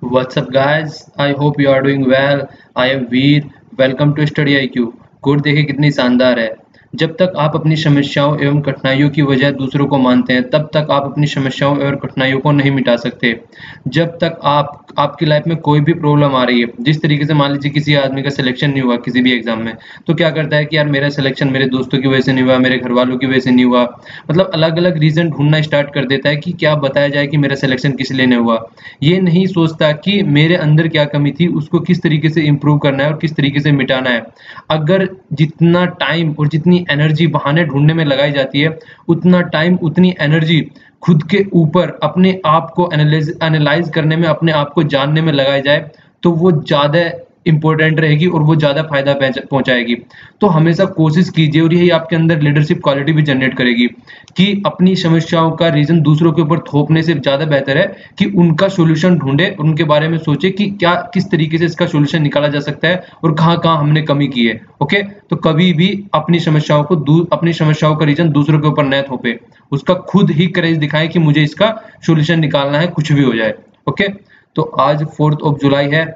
What's up guys? I hope you are doing well. I am Veer. Welcome to Study IQ. Code देखिए कितनी शानदार है। जब तक आप अपनी समस्याओं एवं कठिनाइयों की वजह दूसरों को मानते हैं, तब तक आप अपनी समस्याओं एवं कठिनाइयों को नहीं मिटा सकते। जब तक आपकी लाइफ में कोई भी प्रॉब्लम आ रही है, जिस तरीके से मान लीजिए किसी आदमी का सिलेक्शन नहीं हुआ किसी भी एग्जाम में, तो क्या करता है कि यार मेरा सिलेक्शन मेरे दोस्तों की वजह से नहीं हुआ, मेरे घर वालों की वजह से नहीं हुआ। मतलब अलग-अलग रीज़न ढूँढना स्टार्ट कर देता है कि क्या बताया जाए कि मेरा सिलेक्शन किस लिए नहीं हुआ। ये नहीं सोचता कि मेरे अंदर क्या कमी थी, उसको किस तरीके से इम्प्रूव करना है और किस तरीके से मिटाना है। अगर जितना टाइम और जितनी एनर्जी बहाने ढूँढने में लगाई जाती है, उतना टाइम उतनी एनर्जी खुद के ऊपर अपने आप को एनालाइज़ करने में, अपने आप को जानने में लगाया जाए, तो वो ज़्यादा इम्पोर्टेंट रहेगी और वो ज़्यादा फ़ायदा पहुँचाएगी। तो हमेशा कोशिश कीजिए और यही आपके अंदर लीडरशिप क्वालिटी भी जनरेट करेगी कि अपनी समस्याओं का रीज़न दूसरों के ऊपर थोपने से ज़्यादा बेहतर है कि उनका सॉल्यूशन ढूँढे, उनके बारे में सोचे कि क्या किस तरीके से इसका सॉल्यूशन निकाला जा सकता है और कहाँ-कहाँ हमने कमी की है। ओके? तो कभी भी अपनी समस्याओं का रीज़न दूसरों के ऊपर न थोपे। उसका खुद ही करेज दिखाएँ कि मुझे इसका सॉल्यूशन निकालना है, कुछ भी हो जाए। ओके? तो आज 4th ऑफ जुलाई है।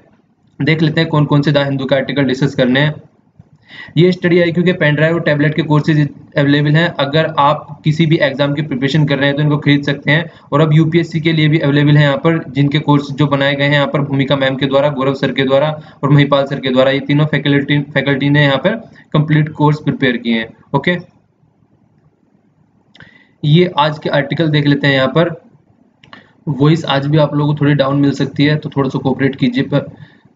देख लेते हैं कौन-कौन से द हिंदू के आर्टिकल डिस्कस करने हैं। ये स्टडी आईक्यू के पेन ड्राइव और टैबलेट के कोर्सेज अवेलेबल हैं। अगर आप किसी भी एग्जाम की प्रिपरेशन कर रहे हैं तो इनको खरीद सकते हैं और अब यूपीएससी के लिए भी अवेलेबल है यहाँ पर, जिनके कोर्स जो बनाए गए हैं यहाँ पर भूमिका मैम के द्वारा, गौरव सर के द्वारा और महिपाल सर के द्वारा। ये तीनों फैकल्टी ने यहाँ पर कंप्लीट कोर्स प्रिपेयर किए हैं। ओके, ये आज के आर्टिकल देख लेते हैं। यहाँ पर वॉइस आज भी आप लोगों को थोड़ी डाउन मिल सकती है, तो थोड़ा सा कोऑपरेट कीजिए। पर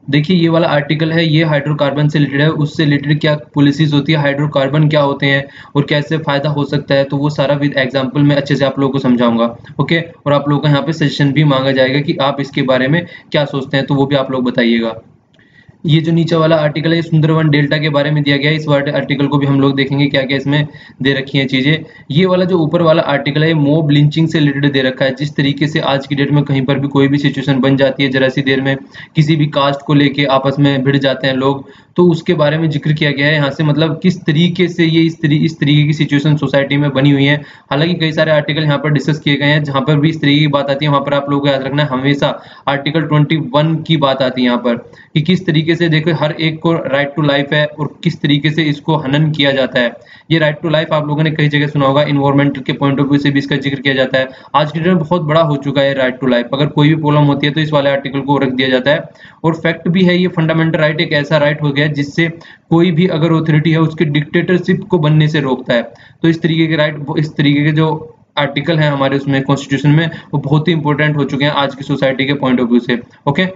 देखिए ये वाला आर्टिकल है, ये हाइड्रोकार्बन से रिलेटेड है। उससे रिलेटेड क्या पॉलिसीज होती है, हाइड्रोकार्बन क्या होते हैं और कैसे फायदा हो सकता है, तो वो सारा विद एग्जांपल में अच्छे से आप लोगों को समझाऊंगा। ओके, और आप लोगों को यहाँ पे सजेशन भी मांगा जाएगा कि आप इसके बारे में क्या सोचते हैं, तो वो भी आप लोग बताइएगा। ये जो नीचे वाला आर्टिकल है, सुंदरवन डेल्टा के बारे में दिया गया है। इस आर्टिकल को भी हम लोग देखेंगे क्या क्या इसमें दे रखी हैं चीजें। ये वाला जो ऊपर वाला आर्टिकल है, मॉब लिंचिंग से रिलेटेड दे रखा है। जिस तरीके से आज की डेट में कहीं पर भी कोई भी सिचुएशन बन जाती है, जरा सी देर में किसी भी कास्ट को लेके आपस में भिड़ जाते हैं लोग, तो उसके बारे में जिक्र किया गया है यहाँ से। मतलब किस तरीके से ये इस तरीके की सिचुएशन सोसाइटी में बनी हुई है। हालांकि कई सारे आर्टिकल यहाँ पर डिस्कस किए गए हैं, जहाँ पर भी इस तरीके की बात आती है, वहाँ पर आप लोगों को याद रखना है हमेशा आर्टिकल 21 की बात आती है यहाँ पर, कि किस तरीके से देखो हर एक को राइट टू लाइफ है और किस तरीके से इसको हनन किया जाता है। ये राइट टू लाइफ आप लोगों ने कई जगह सुना होगा, इन्वायरमेंटल के पॉइंट ऑफ व्यू से भी इसका जिक्र किया जाता है। आज की डेट में बहुत बड़ा हो चुका है राइट टू लाइफ। अगर कोई भी प्रॉब्लम होती है तो इस वाले आर्टिकल को रख दिया जाता है। और फैक्ट भी है, ये फंडामेंटल राइट एक ऐसा राइट हो गया है जिससे कोई भी अगर ऑथोरिटी है उसके डिक्टेटरशिप को बनने से रोकता है। तो इस तरीके के राइट, इस तरीके के जो आर्टिकल है हमारे उसमें कॉन्स्टिट्यूशन में, वो बहुत ही इंपॉर्टेंट हो चुके हैं आज की सोसाइटी के पॉइंट ऑफ व्यू से। ओके,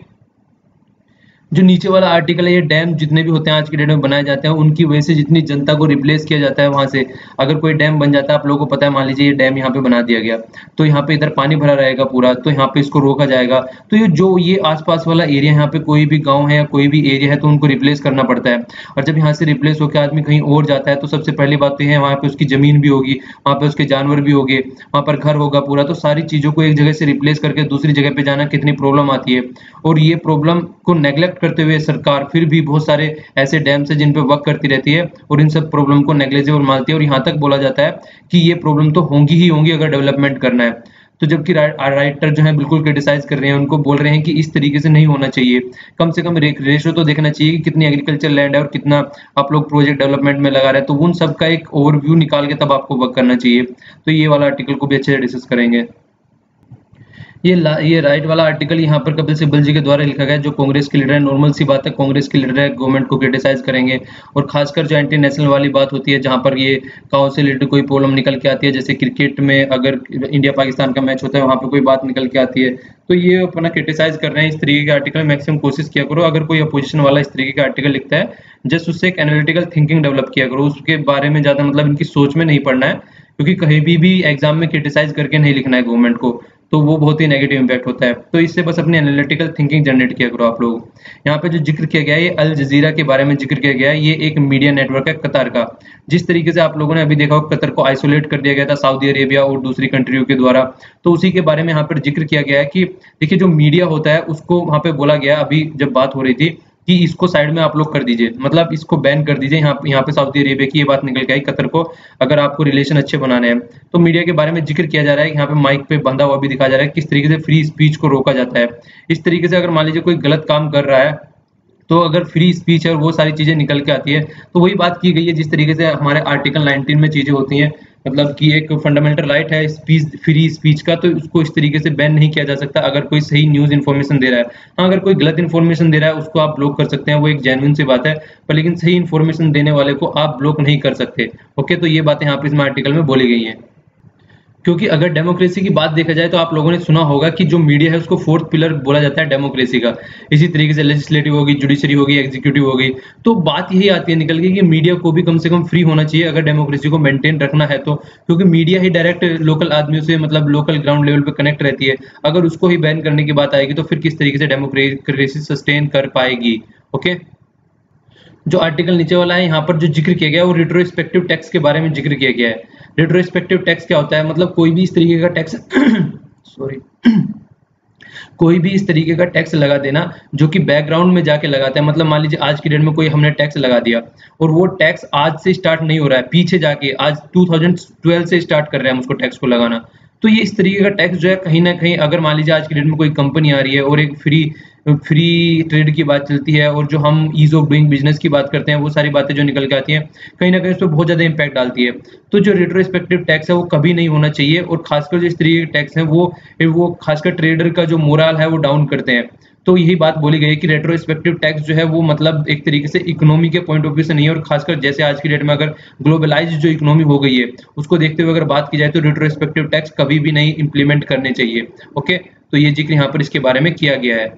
जो नीचे वाला आर्टिकल है, ये डैम जितने भी होते हैं आज की डेट में बनाए जाते हैं, उनकी वजह से जितनी जनता को रिप्लेस किया जाता है वहां से। अगर कोई डैम बन जाता है, आप लोगों को पता है, मान लीजिए ये डैम यहाँ पे बना दिया गया, तो यहाँ पे इधर पानी भरा रहेगा पूरा, तो यहाँ पे इसको रोका जाएगा। तो ये आसपास वाला एरिया, यहाँ पे कोई भी गाँव है या कोई भी एरिया है, तो उनको रिप्लेस करना पड़ता है। और जब यहाँ से रिप्लेस होकर आदमी कहीं और जाता है, तो सबसे पहली बात तो है वहाँ पे उसकी जमीन भी होगी, वहाँ पे उसके जानवर भी होंगे, वहाँ पर घर होगा पूरा। तो सारी चीजों को एक जगह से रिप्लेस करके दूसरी जगह पे जाना कितनी प्रॉब्लम आती है। और ये प्रॉब्लम को नेग्लेक्ट करते हुए सरकार फिर भी बहुत सारे ऐसे डैम्स है जिन पे वर्क करती रहती है और इन सब प्रॉब्लम को नेग्लिजिबल मानती है। और यहाँ तक बोला जाता है कि ये प्रॉब्लम तो होंगी ही होंगी अगर डेवलपमेंट करना है। तो जबकि राइटर जो है बिल्कुल क्रिटिसाइज कर रहे हैं, उनको बोल रहे हैं कि इस तरीके से नहीं होना चाहिए। कम से कम रेशियो तो देखना चाहिए कि कितनी एग्रीकल्चर लैंड है और कितना आप लोग प्रोजेक्ट डेवलपमेंट में लगा रहे हैं। तो उन सब का एक ओवरव्यू निकाल के तब आपको वर्क करना चाहिए। तो ये वाला आर्टिकल को भी अच्छे से डिस्कस करेंगे। ये राइट वाला आर्टिकल यहाँ पर कपिल सिब्बल जी के द्वारा लिखा गया है, जो कांग्रेस के लीडर है। नॉर्मल सी बात है, कांग्रेस के लीडर है, गवर्नमेंट को क्रिटिसाइज करेंगे। और खासकर जो एंटी नेशनल वाली बात होती है, जहाँ पर ये गाँव से रिलेटेड कोई प्रॉब्लम निकल के आती है, जैसे क्रिकेट में अगर इंडिया पाकिस्तान का मैच होता है, वहाँ पे कोई बात निकल के आती है, तो ये अपना क्रिटिसाइज कर रहे हैं। इस तरीके के आर्टिकल मैक्सिमम कोशिश किया करो, अगर कोई अपोजिशन वाला इस तरीके का आर्टिकल लिखता है, जस्ट उससे एक एनालिटिकल थिंकिंग डेवलप किया करो, उसके बारे में ज्यादा मतलब इनकी सोच में नहीं पड़ना है, क्योंकि कहीं भी एग्जाम में क्रिटिसाइज करके नहीं लिखना है गवर्नमेंट को, तो वो बहुत ही नेगेटिव इंपैक्ट होता है। तो इससे बस अपनी एनालिटिकल थिंकिंग जनरेट किया करो आप लोग। यहाँ पे जो जिक्र किया गया है, ये अल जजीरा के बारे में जिक्र किया गया है। ये एक मीडिया नेटवर्क है कतर का। जिस तरीके से आप लोगों ने अभी देखा हो, कतर को आइसोलेट कर दिया गया था सऊदी अरेबिया और दूसरी कंट्रियों के द्वारा, तो उसी के बारे में यहाँ पर जिक्र किया गया है कि देखिए जो मीडिया होता है उसको वहाँ पे बोला गया, अभी जब बात हो रही थी कि इसको साइड में आप लोग कर दीजिए, मतलब इसको बैन कर दीजिए। यहाँ पे सऊदी अरेबिया की ये बात निकल के आई कतर को, अगर आपको रिलेशन अच्छे बनाने हैं। तो मीडिया के बारे में जिक्र किया जा रहा है, यहाँ पे माइक पे बंधा हुआ भी दिखाया जा रहा है किस तरीके से फ्री स्पीच को रोका जाता है। इस तरीके से अगर मान लीजिए कोई गलत काम कर रहा है, तो अगर फ्री स्पीच है और वो सारी चीजें निकल के आती है, तो वही बात की गई है जिस तरीके से हमारे आर्टिकल 19 में चीजें होती हैं, मतलब कि एक फंडामेंटल राइट है स्पीच, फ्री स्पीच का, तो उसको इस तरीके से बैन नहीं किया जा सकता अगर कोई सही न्यूज इन्फॉर्मेशन दे रहा है। हाँ, अगर कोई गलत इन्फॉर्मेशन दे रहा है उसको आप ब्लॉक कर सकते हैं, वो एक जेन्युइन सी बात है, पर लेकिन सही इन्फॉर्मेशन देने वाले को आप ब्लॉक नहीं कर सकते। ओके, तो ये बातें यहाँ पे इसमें आर्टिकल में बोली गई हैं। क्योंकि अगर डेमोक्रेसी की बात देखा जाए तो आप लोगों ने सुना होगा कि जो मीडिया है उसको फोर्थ पिलर बोला जाता है डेमोक्रेसी का। इसी तरीके से लेजिस्लेटिव होगी, जुडिशरी होगी, एग्जीक्यूटिव होगी। तो बात यही आती है निकल के कि मीडिया को भी कम से कम फ्री होना चाहिए अगर डेमोक्रेसी को मेंटेन रखना है तो, क्योंकि मीडिया ही डायरेक्ट लोकल आदमियों से, मतलब लोकल ग्राउंड लेवल पे कनेक्ट रहती है। अगर उसको ही बैन करने की बात आएगी तो फिर किस तरीके से डेमोक्रेसी सस्टेन कर पाएगी। ओके, जो आर्टिकल नीचे वाला है यहाँ पर जो जिक्र किया गया है वो रिट्रोस्पेक्टिव टैक्स के बारे में जिक्र किया गया है। रिट्रोस्पेक्टिव टैक्स क्या होता है, मतलब कोई भी इस तरीके का टैक्स सॉरी कोई भी इस तरीके का टैक्स लगा देना जो कि बैकग्राउंड में जाके लगाता है। मतलब मान लीजिए आज की डेट में कोई हमने टैक्स लगा दिया और वो टैक्स आज से स्टार्ट नहीं हो रहा है, पीछे जाके आज 2012 से स्टार्ट कर रहे हैं हम उसको टैक्स को लगाना। तो ये इस तरीके का टैक्स जो है कहीं ना कहीं, अगर मान लीजिए आज की डेट में कोई कंपनी आ रही है और एक फ्री ट्रेड की बात चलती है और जो हम ईज ऑफ डूइंग बिजनेस की बात करते हैं, वो सारी बातें जो निकल के आती हैं कहीं ना कहीं उस पर बहुत ज्यादा इंपैक्ट डालती है। तो जो रिट्रोस्पेक्टिव टैक्स है वो कभी नहीं होना चाहिए, और खासकर जो इस तरीके के टैक्स है वो खासकर ट्रेडर का जो मोरल है वो डाउन करते हैं। तो यही बात बोली गई है कि रेट्रोस्पेक्टिव टैक्स जो है वो मतलब एक तरीके से इकोनॉमी के पॉइंट ऑफ व्यू से नहीं है, और खासकर जैसे आज की डेट में अगर ग्लोबलाइज जो इकोनॉमी हो गई है उसको देखते हुए अगर बात की जाए तो रेट्रोस्पेक्टिव टैक्स कभी भी नहीं इंप्लीमेंट करने चाहिए। ओके, तो ये जिक्र यहाँ पर इसके बारे में किया गया है।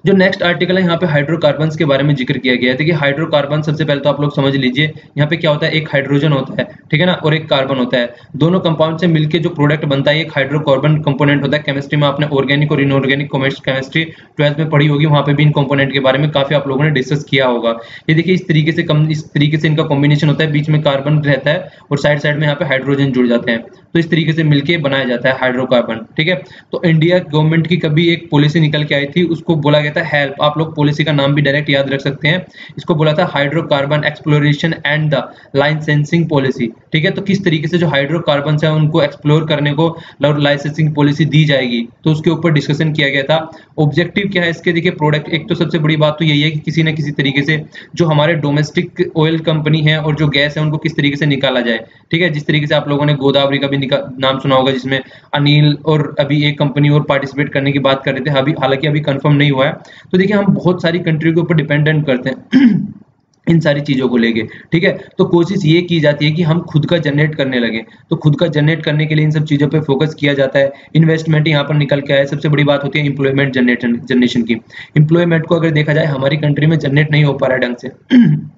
जो नेक्स्ट आर्टिकल है यहाँ पे हाइड्रोकार्बन्स के बारे में जिक्र किया गया है। देखिए हाइड्रोकार्बन सबसे पहले तो आप लोग समझ लीजिए, यहाँ पे क्या होता है, एक हाइड्रोजन होता है, ठीक है ना, और एक कार्बन होता है। दोनों कंपाउंड से मिलकर जो प्रोडक्ट बनता है एक हाइड्रोकार्बन कंपोनेंट होता है। केमिस्ट्री में आपने ऑर्गेनिक और इनऑर्गेनिक केमिस्ट्री 12th में पढ़ी होगी, वहाँ पे भी इन कंपोनेंट के बारे में काफी आप लोगों ने डिस्कस किया होगा। ये देखिए इस तरीके से इनका कॉम्बिनेशन होता है, बीच में कार्बन रहता है और साइड साइड में यहाँ पे हाइड्रोजन जुड़ जाते हैं, तो इस तरीके से मिलके बनाया जाता है हाइड्रोकार्बन। ठीक है, तो इंडिया गवर्नमेंट की कभी एक पॉलिसी निकल के आई थी, उसको बोला गया था हेल्प। आप लोग पॉलिसी का नाम भी डायरेक्ट याद रख सकते हैं, इसको बोला था hydrocarbon exploration and the licensing policy. ठीक है, तो किस तरीके से जो हाइड्रोकार्बन है उनको एक्सप्लोर करने को लाइसेंसिंग पॉलिसी दी जाएगी, तो उसके ऊपर डिस्कशन किया गया था। ऑब्जेक्टिव क्या है इसके, देखिए प्रोडक्ट, एक तो सबसे बड़ी बात तो यही है कि किसी न किसी तरीके से जो हमारे डोमेस्टिक ऑयल कंपनी है और जो गैस है उनको किस तरीके से निकाला जाए। ठीक है, जिस तरीके से आप लोगों ने गोदावरी का भी नाम सुना होगा, जिसमें अनिल और अभी एक कंपनी और पार्टिसिपेट करने की बात कर रहे थे, अभी हालांकि अभी कंफर्म नहीं हुआ है। तो देखिए हम बहुत सारी कंट्री के ऊपर डिपेंडेंट करते हैं इन सारी चीजों को लेके। ठीक है, तो कोशिश ये की जाती है कि हम खुद का जनरेट करने लगे, तो खुद का जनरेट करने के लिए इन सब चीजों पे फोकस किया जाता है। इन्वेस्टमेंट यहाँ पर निकल के आया, सबसे बड़ी बात होती है एम्प्लॉयमेंट जनरेशन की। एम्प्लॉयमेंट को अगर देखा जाए हमारी कंट्री में जनरेट नहीं हो पा रहा है ढंग से।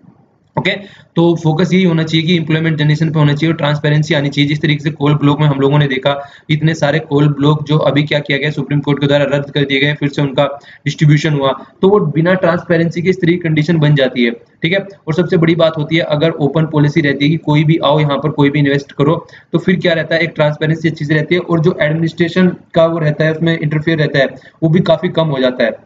ओके, तो फोकस यही होना चाहिए कि एम्प्लॉयमेंट जनरेशन पे होना चाहिए और ट्रांसपेरेंसी आनी चाहिए। जिस तरीके से कोल ब्लॉक में हम लोगों ने देखा, इतने सारे कोल ब्लॉक जो अभी क्या किया गया, सुप्रीम कोर्ट के द्वारा रद्द कर दिए गए, फिर से उनका डिस्ट्रीब्यूशन हुआ, तो वो बिना ट्रांसपेरेंसी के इस तरीके की कंडीशन बन जाती है। ठीक है, और सबसे बड़ी बात होती है अगर ओपन पॉलिसी रहती है कि कोई भी आओ यहाँ पर कोई भी इन्वेस्ट करो, तो फिर क्या रहता है, एक ट्रांसपेरेंसी अच्छी से रहती है, और जो एडमिनिस्ट्रेशन का वो रहता है उसमें इंटरफेयर रहता है वो भी काफी कम हो जाता है।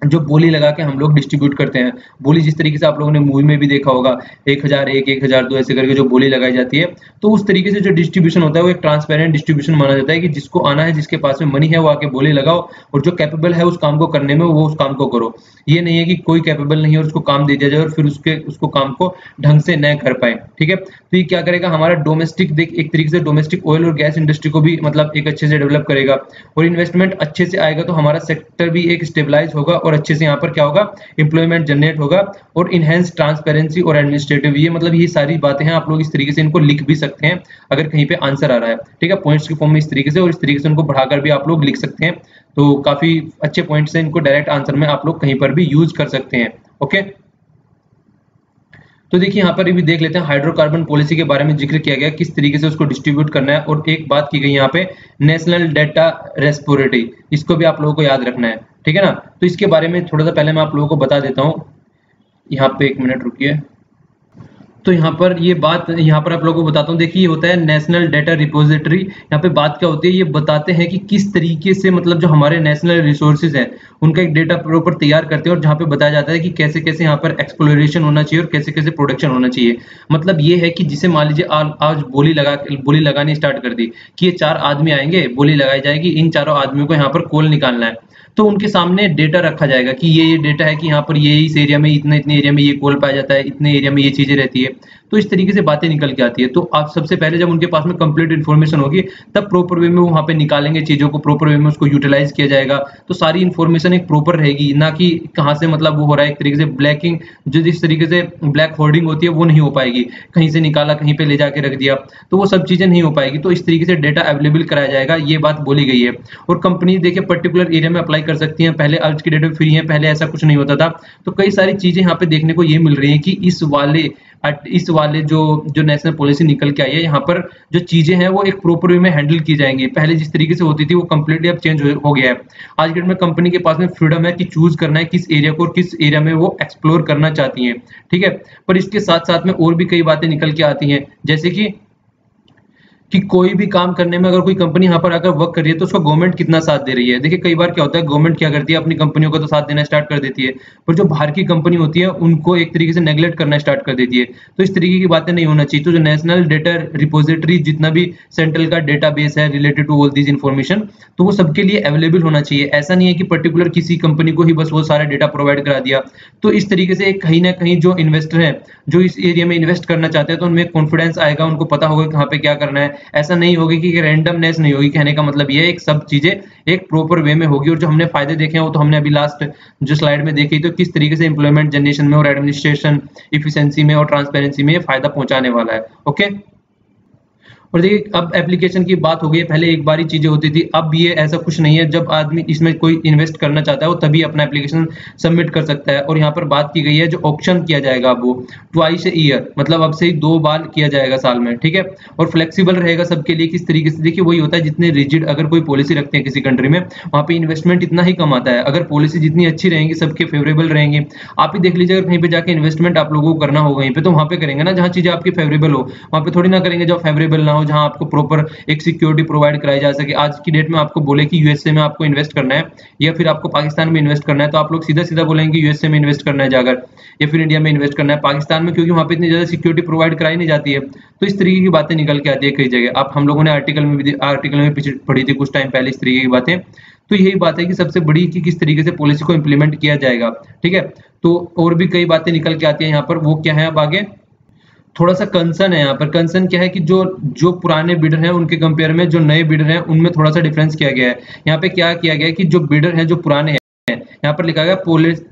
जो बोली लगा के हम लोग डिस्ट्रीब्यूट करते हैं, बोली जिस तरीके से आप लोगों ने मूवी में भी देखा होगा 1001, 1002 ऐसे करके जो बोली लगाई जाती है, तो उस तरीके से जो डिस्ट्रीब्यूशन होता है वो एक ट्रांसपेरेंट डिस्ट्रीब्यूशन माना जाता है कि जिसको आना है, जिसके पास में मनी है वो आके बोली लगाओ, और जो कैपेबल है उस काम को करने में वो उस काम को करो। ये नहीं है कि कोई कैपेबल नहीं है और उसको काम दे दिया जाए और फिर उसको काम को ढंग से न कर पाए। ठीक है, तो ये क्या करेगा, हमारा डोमेस्टिक एक तरीके से डोमेस्टिक ऑयल और गैस इंडस्ट्री को भी मतलब एक अच्छे से डेवलप करेगा, और इन्वेस्टमेंट अच्छे से आएगा तो हमारा सेक्टर भी एक स्टेबलाइज होगा और अच्छे से यहाँ पर क्या होगा, एम्प्लॉयमेंट जनरेट होगा, और इनहेंस ट्रांसपेरेंसी और एडमिनिस्ट्रेटिव, ये मतलब ये सारी बातें हैं। आप लोग इस तरीके से इनको लिख भी सकते हैं अगर कहीं पे आंसर आ रहा है। ठीक है, पॉइंट्स के फॉर्म में इस तरीके से, और इस तरीके से उनको बढ़ाकर भी आप लोग लिख सकते हैं, तो काफी अच्छे पॉइंट्स हैं, इनको डायरेक्ट आंसर में आप लोग कहीं पर भी यूज कर सकते हैं। ओके, तो देखिए यहाँ पर भी देख लेते हैं हाइड्रोकार्बन पॉलिसी के बारे में जिक्र किया गया, किस तरीके से उसको डिस्ट्रीब्यूट करना है, और एक बात की गई यहाँ पे नेशनल डेटा रेस्पोरेटरी, इसको भी आप लोगों को याद रखना है। ठीक है ना, तो इसके बारे में थोड़ा सा पहले मैं आप लोगों को बता देता हूँ, यहाँ पे एक मिनट रुकिए। तो यहाँ पर ये बात यहाँ पर आप लोगों को बताता हूँ। देखिए ये होता है नेशनल डाटा रिपोजिटरी। यहाँ पे बात क्या होती है, ये बताते हैं कि किस तरीके से मतलब जो हमारे नेशनल रिसोर्सेज हैं उनका एक डेटा प्रॉपर तैयार करते हैं, और जहाँ पे बताया जाता है कि कैसे कैसे यहाँ पर एक्सप्लोरेशन होना चाहिए और कैसे कैसे प्रोडक्शन होना चाहिए। मतलब ये है कि जिसे मान लीजिए आज बोली लगानी स्टार्ट कर दी कि ये 4 आदमी आएंगे, बोली लगाई जाएगी, इन चारों आदमियों को यहाँ पर कोल निकालना है, तो उनके सामने डेटा रखा जाएगा कि ये डेटा है कि यहाँ पर ये इस एरिया में इतने इतने एरिया में ये कोल पाया जाता है, इतने एरिया में ये चीजें रहती है। तो इस तरीके से बातें निकल के आती है। तो आप सबसे पहले जब उनके पास में कंप्लीट इन्फॉर्मेशन होगी तब प्रॉपर वे में वहाँ पे निकालेंगे चीजों को, प्रॉपर वे में उसको यूटिलाइज किया जाएगा। तो सारी इन्फॉर्मेशन एक प्रॉपर रहेगी, ना कि कहाँ से मतलब वो हो रहा है एक तरीके से ब्लैकिंग, जो जिस तरीके से ब्लैक होर्डिंग होती है वो नहीं हो पाएगी, कहीं से निकाला कहीं पे ले जाके रख दिया, तो वो सब चीजें नहीं हो पाएगी। तो इस तरीके से डेटा अवेलेबल कराया जाएगा, ये बात बोली गई है। और कंपनी देखिए पर्टिकुलर एरिया में अप्लाई कर सकती है, पहले आज की डेट में फ्री है, पहले ऐसा कुछ नहीं होता था। तो कई सारी चीजें यहाँ पे देखने को ये मिल रही है कि इस वाले जो नेशनल पॉलिसी निकल के आई है, यहाँ पर जो चीजें हैं वो एक प्रॉपर वे में हैंडल की जाएंगी। पहले जिस तरीके से होती थी वो कंप्लीटली अब चेंज हो गया है। आज के डेट में कंपनी के पास में फ्रीडम है कि चूज करना है किस एरिया को और किस एरिया में वो एक्सप्लोर करना चाहती है, ठीक है। पर इसके साथ साथ में और भी कई बातें निकल के आती हैं, जैसे कि कोई भी काम करने में अगर कोई कंपनी यहाँ पर आकर वर्क कर रही है तो उसको गवर्नमेंट कितना साथ दे रही है। देखिए कई बार क्या होता है, गवर्नमेंट क्या करती है, अपनी कंपनियों को तो साथ देना स्टार्ट कर देती है, पर जो बाहर की कंपनी होती है उनको एक तरीके से नेग्लेक्ट करना स्टार्ट कर देती है। तो इस तरीके की बातें नहीं होना चाहिए। तो जो नेशनल डेटा रिपोजिटरी, जितना भी सेंट्रल का डेटा बेस है related to all these information, तो वो सबके लिए अवेलेबल होना चाहिए। ऐसा नहीं है कि पर्टिकुलर किसी कंपनी को ही बस वो सारा डेटा प्रोवाइड करा दिया। तो इस तरीके से कहीं ना कहीं जो इन्वेस्टर है, जो इस एरिया में इन्वेस्ट करना चाहते हैं, तो उनमें कॉन्फिडेंस आएगा, उनको पता होगा कहाँ पे क्या करना है। ऐसा नहीं होगी कि रैंडमनेस नहीं होगी। कहने का मतलब ये है एक सब चीजें एक प्रॉपर वे में होगी। और जो हमने फायदे देखे हैं वो तो हमने अभी लास्ट जो स्लाइड में देखे, तो किस तरीके से एम्प्लॉयमेंट जनरेशन में और एडमिनिस्ट्रेशन इफिशिएंसी में और ट्रांसपेरेंसी में फायदा पहुंचाने वाला है। ओके, और देखिए अब एप्लीकेशन की बात हो गई है, पहले एक बार ही चीजें होती थी, अब ये ऐसा कुछ नहीं है। जब आदमी इसमें कोई इन्वेस्ट करना चाहता है वो तभी अपना एप्लीकेशन सबमिट कर सकता है। और यहाँ पर बात की गई है जो ऑप्शन किया जाएगा अब वो ट्वाइस ए ईयर, मतलब अब से ही 2 बार किया जाएगा साल में, ठीक है। और फ्लेक्सिबल रहेगा सबके लिए। किस तरीके से, देखिए वही होता है, जितने रिजिड अगर कोई पॉलिसी रखते हैं किसी कंट्री में, वहाँ पे इन्वेस्टमेंट इतना ही कम आता है। अगर पॉलिसी जितनी अच्छी रहेंगी, सबके फेवरेबल रहेंगे, आप ही देख लीजिए अगर कहीं पे जाके इन्वेस्टमेंट आप लोगों को करना हो कहीं पे, तो वहाँ पे करेंगे ना जहाँ चीजें आपकी फेवरेबल हो, वहाँ पे थोड़ी ना करेंगे जो फेवरेबल ना हो, जहाँ आपको प्रॉपर एक सिक्योरिटी प्रोवाइड कराई जा सके। आज की डेट में आपको बोले कि यूएसए में आपको इन्वेस्ट करना है या फिर आपको पाकिस्तान में इन्वेस्ट करना है, तो आप लोग सीधा सीधा बोलेंगे यूएसए में इन्वेस्ट करना है जाकर, या फिर इंडिया में इन्वेस्ट करना है, पाकिस्तान में, क्योंकि वहां पे इतनी ज्यादा सिक्योरिटी प्रोवाइड कराई नहीं जाती है। तो इस तरीके की बातें निकल के आती है कई जगह। आप हम लोगों ने आर्टिकल में पढ़ी थी कुछ टाइम पहले इस तरीके की बातें। तो यही बात है कि सबसे बड़ी कि किस तरीके से पॉलिसी को इंप्लीमेंट किया जाएगा, ठीक है। तो और भी कई बातें निकल के आती है यहाँ पर, वो क्या है अब आगे थोड़ा सा कंसर्न है। यहाँ पर कंसर्न क्या है कि जो पुराने बिडर हैं उनके कंपेयर में जो नए बिडर हैं उनमें थोड़ा सा डिफरेंस किया गया है। यहाँ पे क्या किया गया है कि जो बिडर हैं जो पुराने हैं, यहाँ पर लिखा गया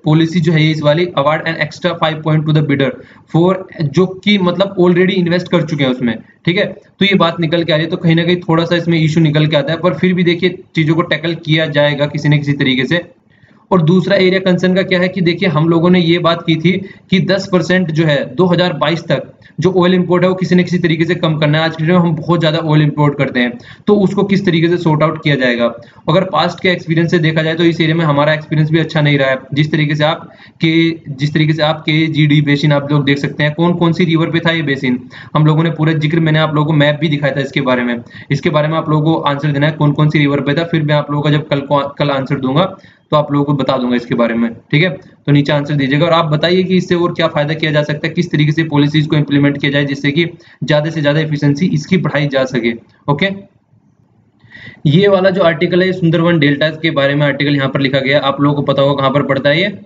पॉलिसी जो है इस वाली award an extra 5 point two the bidder for, जो कि मतलब ऑलरेडी इन्वेस्ट कर चुके हैं उसमें, ठीक है। तो ये बात निकल के आ रही है। तो कहीं ना कहीं थोड़ा सा इसमें इशू निकल के आता है, पर फिर भी देखिए चीजों को टैकल किया जाएगा किसी न किसी तरीके से। और दूसरा एरिया कंसर्न का क्या है कि देखिए हम लोगों ने ये बात की थी कि 10% जो है 2022 तक जो ऑयल इंपोर्ट है वो किसी न किसी तरीके से कम करना है। आज के दिन में हम बहुत ज्यादा ऑयल इंपोर्ट करते हैं, तो उसको किस तरीके से सॉर्ट आउट किया जाएगा। अगर पास्ट के एक्सपीरियंस से देखा जाए तो इस एरिया में हमारा एक्सपीरियंस भी अच्छा नहीं रहा है। जिस तरीके से आप के जीडी बेसिन आप लोग देख सकते हैं, कौन कौन सी रिवर पे था ये बेसिन, हम लोगों ने पूरा जिक्र, मैंने आप लोगों को मैप भी दिखाया था इसके बारे में। इसके बारे में आप लोगों को आंसर देना है कौन कौन सी रिवर पे था, फिर मैं आप लोगों का जब कल आंसर दूंगा तो आप लोगों को बता दूंगा इसके बारे में, ठीक है। तो नीचे आंसर दीजिएगा और आप बताइए कि इससे और क्या फायदा किया जा सकता है, किस तरीके से पॉलिसीज को इंप्लीमेंट किया जाए जिससे कि ज्यादा से ज्यादा एफिशिएंसी इसकी बढ़ाई जा सके। ओके, ये वाला जो आर्टिकल है सुंदरवन डेल्टा के बारे में आर्टिकल यहाँ पर लिखा गया, आप लोगों को पता होगा कहाँ पर पड़ता है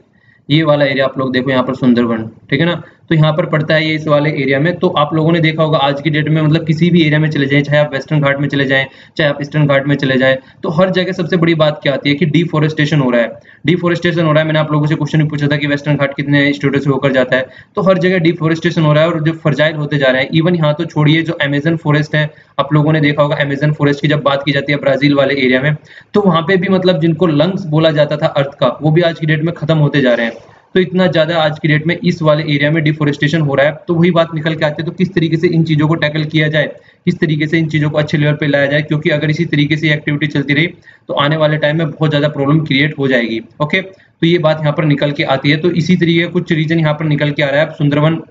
ये वाला एरिया आप लोग देखो यहाँ पर सुंदरवन, ठीक है ना। तो यहाँ पर पड़ता है ये इस वाले एरिया में। तो आप लोगों ने देखा होगा आज की डेट में मतलब किसी भी एरिया में चले जाएं, चाहे आप वेस्टर्न घाट में चले जाएं, चाहे आप ईस्टर्न घाट में चले जाएं, तो हर जगह सबसे बड़ी बात क्या आती है कि डिफोरेस्टेशन हो रहा है। डिफोरेस्टेशन हो रहा है, मैंने आप लोगों से क्वेश्चन भी पूछा था कि वेस्टर्न घाट कितने स्टेटस से होकर जाता है, तो हर जगह डिफोरेस्टेशन हो रहा है और जो फर्जाइल होते जा रहा है। इवन यहाँ तो छोड़िए, जो अमेजन फॉरेस्ट है, आप लोगों ने देखा होगा अमेजन फॉरेस्ट की जब बात की जाती है ब्राजील वाले एरिया में, तो वहां पे भी मतलब जिनको लंग्स बोला जाता था अर्थ का, वो भी आज की डेट में खत्म होते जा रहे हैं। तो इतना ज्यादा आज की डेट में इस वाले एरिया में डिफोरेस्टेशन हो रहा है। तो वही बात निकल के आती है, तो किस तरीके से इन चीजों को टैकल किया जाए, किस तरीके से इन चीजों को अच्छे लेवल पे लाया जाए, क्योंकि अगर इसी तरीके से एक्टिविटी चलती रही तो आने वाले टाइम में बहुत ज्यादा प्रॉब्लम क्रिएट हो जाएगी। ओके, तो ये बात यहाँ पर निकल के आती है। तो इसी तरीके कुछ रीजन यहाँ पर निकल के आ रहा है। सुंदरवन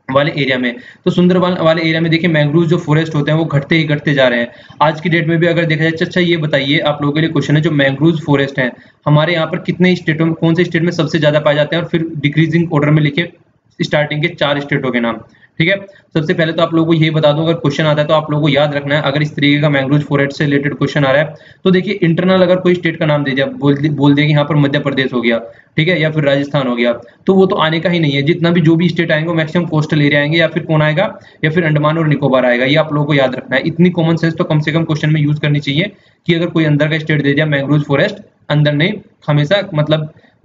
वाले एरिया में। तो सुंदरबन वाले एरिया में देखिए मैंग्रोव जो फॉरेस्ट होते हैं वो घटते ही घटते जा रहे हैं आज की डेट में भी अगर देखा जाए। अच्छा ये बताइए आप लोगों के लिए क्वेश्चन है, जो मैंग्रोव फॉरेस्ट है हमारे यहाँ पर कितने स्टेटों में, कौन से स्टेट में सबसे ज्यादा पाए जाते हैं, और फिर डिक्रीजिंग ऑर्डर में लिखे स्टार्टिंग के 4 स्टेटों के नाम। ठीक है, सबसे पहले तो आप लोगों को यही बता दूं, अगर क्वेश्चन आता है तो आप लोगों को याद रखना है, अगर इस तरीके का मैंग्रोव फॉरेस्ट से रिलेटेड क्वेश्चन आ रहा है तो देखिए इंटरनल अगर कोई स्टेट का नाम दे दिया, बोल दिया कि यहाँ पर मध्य प्रदेश हो गया, ठीक है, या फिर राजस्थान हो गया, तो वो तो आने का ही नहीं है। जितना भी जो भी स्टेट आएंगे वो मैक्सिमम कोस्टल एरिया आएंगे, या फिर कौन आएगा, या फिर अंडमान और निकोबार आएगा। ये आप लोगों को याद रखना है, इतनी कॉमन सेंस तो कम से कम क्वेश्चन में यूज करनी चाहिए कि अगर कोई अंदर का स्टेट दे दिया मैंग्रोव फॉरेस्ट, अंदर नहीं, हमेशा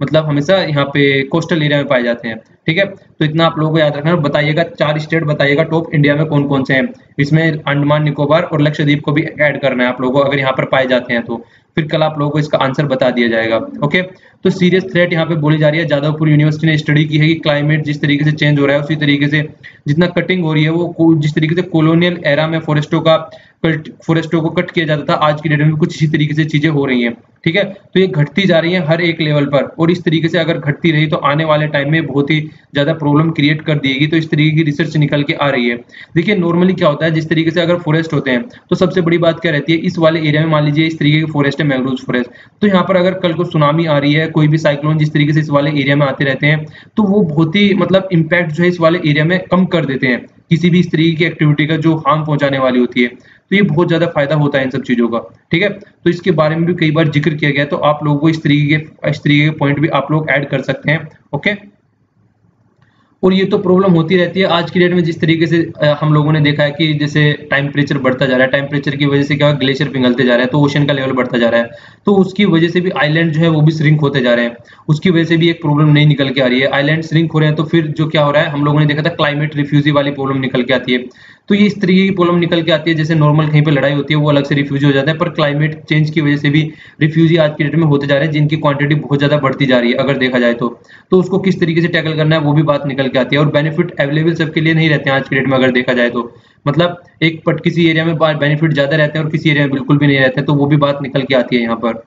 मतलब हमेशा यहाँ पे कोस्टल एरिया में पाए जाते हैं। ठीक है, तो इतना आप लोगों को याद रखना है। बताइएगा 4 स्टेट बताइएगा टॉप इंडिया में कौन कौन से हैं, इसमें अंडमान निकोबार और लक्षद्वीप को भी ऐड करना है आप लोगों को, अगर यहाँ पर पाए जाते हैं तो फिर कल आप लोगों को इसका आंसर बता दिया जाएगा। ओके, तो सीरियस थ्रेट यहाँ पे बोली जा रही है। जादवपुर यूनिवर्सिटी ने स्टडी की है कि क्लाइमेट जिस तरीके से चेंज हो रहा है उसी तरीके से जितना कटिंग हो रही है, वो जिस तरीके से कॉलोनियल एरा में फॉरेस्टों को कट किया जाता था, आज की डेट में कुछ इसी तरीके से चीजें हो रही हैं। ठीक है, तो ये घटती जा रही है हर एक लेवल पर, और इस तरीके से अगर घटती रही तो आने वाले टाइम में बहुत ही ज्यादा प्रॉब्लम क्रिएट कर देगी। तो इस तरीके की रिसर्च निकल के आ रही है। देखिए नॉर्मली क्या होता है, जिस तरीके से अगर फॉरेस्ट होते हैं तो सबसे बड़ी बात क्या रहती है, इस वाले एरिया में मान लीजिए इस तरीके की फॉरेस्ट है मैंग्रोव फॉरेस्ट, तो यहाँ पर अगर कल को सुनामी आ रही है, कोई भी साइक्लोन जिस तरीके से इस वाले एरिया में आते रहते हैं, तो वो बहुत ही मतलब इम्पैक्ट जो है इस वाले एरिया में कम कर देते हैं किसी भी इस तरीके की एक्टिविटी का जो हार्म पहुंचाने वाली होती है। तो ये बहुत ज्यादा फायदा होता है इन सब चीजों का। ठीक है, तो इसके बारे में भी कई बार जिक्र किया गया है, तो आप लोगों को इस तरीके के पॉइंट भी आप लोग ऐड कर सकते हैं। ओके, और ये तो प्रॉब्लम होती रहती है आज की डेट में। जिस तरीके से हम लोगों ने देखा है कि जैसे टेम्परेचर बढ़ता जा रहा है, टेम्परेचर की वजह से क्या ग्लेशियर पिघलते जा रहे हैं, तो ओशन का लेवल बढ़ता जा रहा है, तो उसकी वजह से भी आइलैंड जो है वो भी श्रिंक होते जा रहे हैं। उसकी वजह से भी एक प्रॉब्लम नहीं निकल के आ रही है, आइलैंड श्रिंक हो रहे हैं, तो फिर जो क्या हो रहा है हम लोगों ने देखा था क्लाइमेट रिफ्यूजी वाली प्रॉब्लम निकल के आती है। तो ये इस तरीके की प्रॉब्लम निकल के आती है, जैसे नॉर्मल कहीं पे लड़ाई होती है वो अलग से रिफ्यूजी हो जाता है, पर क्लाइमेट चेंज की वजह से भी रिफ्यूजी आज की डेट में होते जा रहे हैं, जिनकी क्वांटिटी बहुत ज्यादा बढ़ती जा रही है अगर देखा जाए तो उसको किस तरीके से टैकल करना है वो भी बात निकल के आती है। और बेनिफिट अवेलेबल सबके लिए नहीं रहते हैं आज की डेट में अगर देखा जाए तो, मतलब एक पट किसी एरिया में बेनिफिट ज्यादा रहते हैं और किसी एरिया में बिल्कुल भी नहीं रहते, तो वो भी बात निकल के आती है यहाँ पर।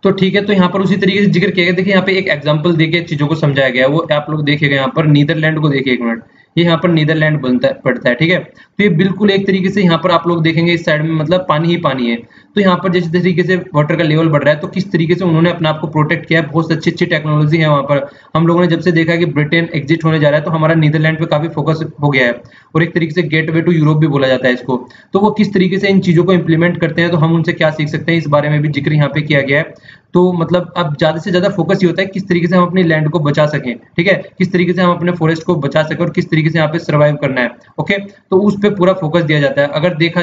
तो ठीक है, तो यहाँ पर उसी तरीके से जिक्र किया गया। देखिए यहाँ पे एक एग्जांपल देके चीजों को समझाया गया है, वो आप लोग देखिएगा यहाँ पर नीदरलैंड को देखिए, एक मिनट, ये यहाँ पर नीदरलैंड पड़ता है। ठीक है, तो ये बिल्कुल एक तरीके से यहाँ पर आप लोग देखेंगे इस साइड में मतलब पानी ही पानी है। तो यहाँ पर जिस तरीके से वाटर का लेवल बढ़ रहा है, तो किस तरीके से उन्होंने अपने आप को प्रोटेक्ट किया है, बहुत अच्छी अच्छी टेक्नोलॉजी है वहाँ पर। हम लोगों ने जब से देखा कि ब्रिटेन एग्जिट होने जा रहा है, तो हमारा नीदरलैंड पे काफी फोकस हो गया है, और एक तरीके से गेटवे टू यूरोप भी बोला जाता है इसको। तो वो किस तरीके से इन चीजों को इंप्लीमेंट करते हैं, तो हम उनसे क्या सीख सकते हैं, इस बारे में भी जिक्र यहाँ पे किया गया है। तो मतलब अब ज्यादा से ज्यादा फोकस ये होता है किस तरीके से हम अपनी लैंड को बचा सकें, ठीक है, किस तरीके से हम अपने फॉरेस्ट को बचा सकें और किस तरीके से यहाँ पे सर्वाइव करना है। ओके, तो उस पे पूरा फोकस दिया जाता है। अगर देखा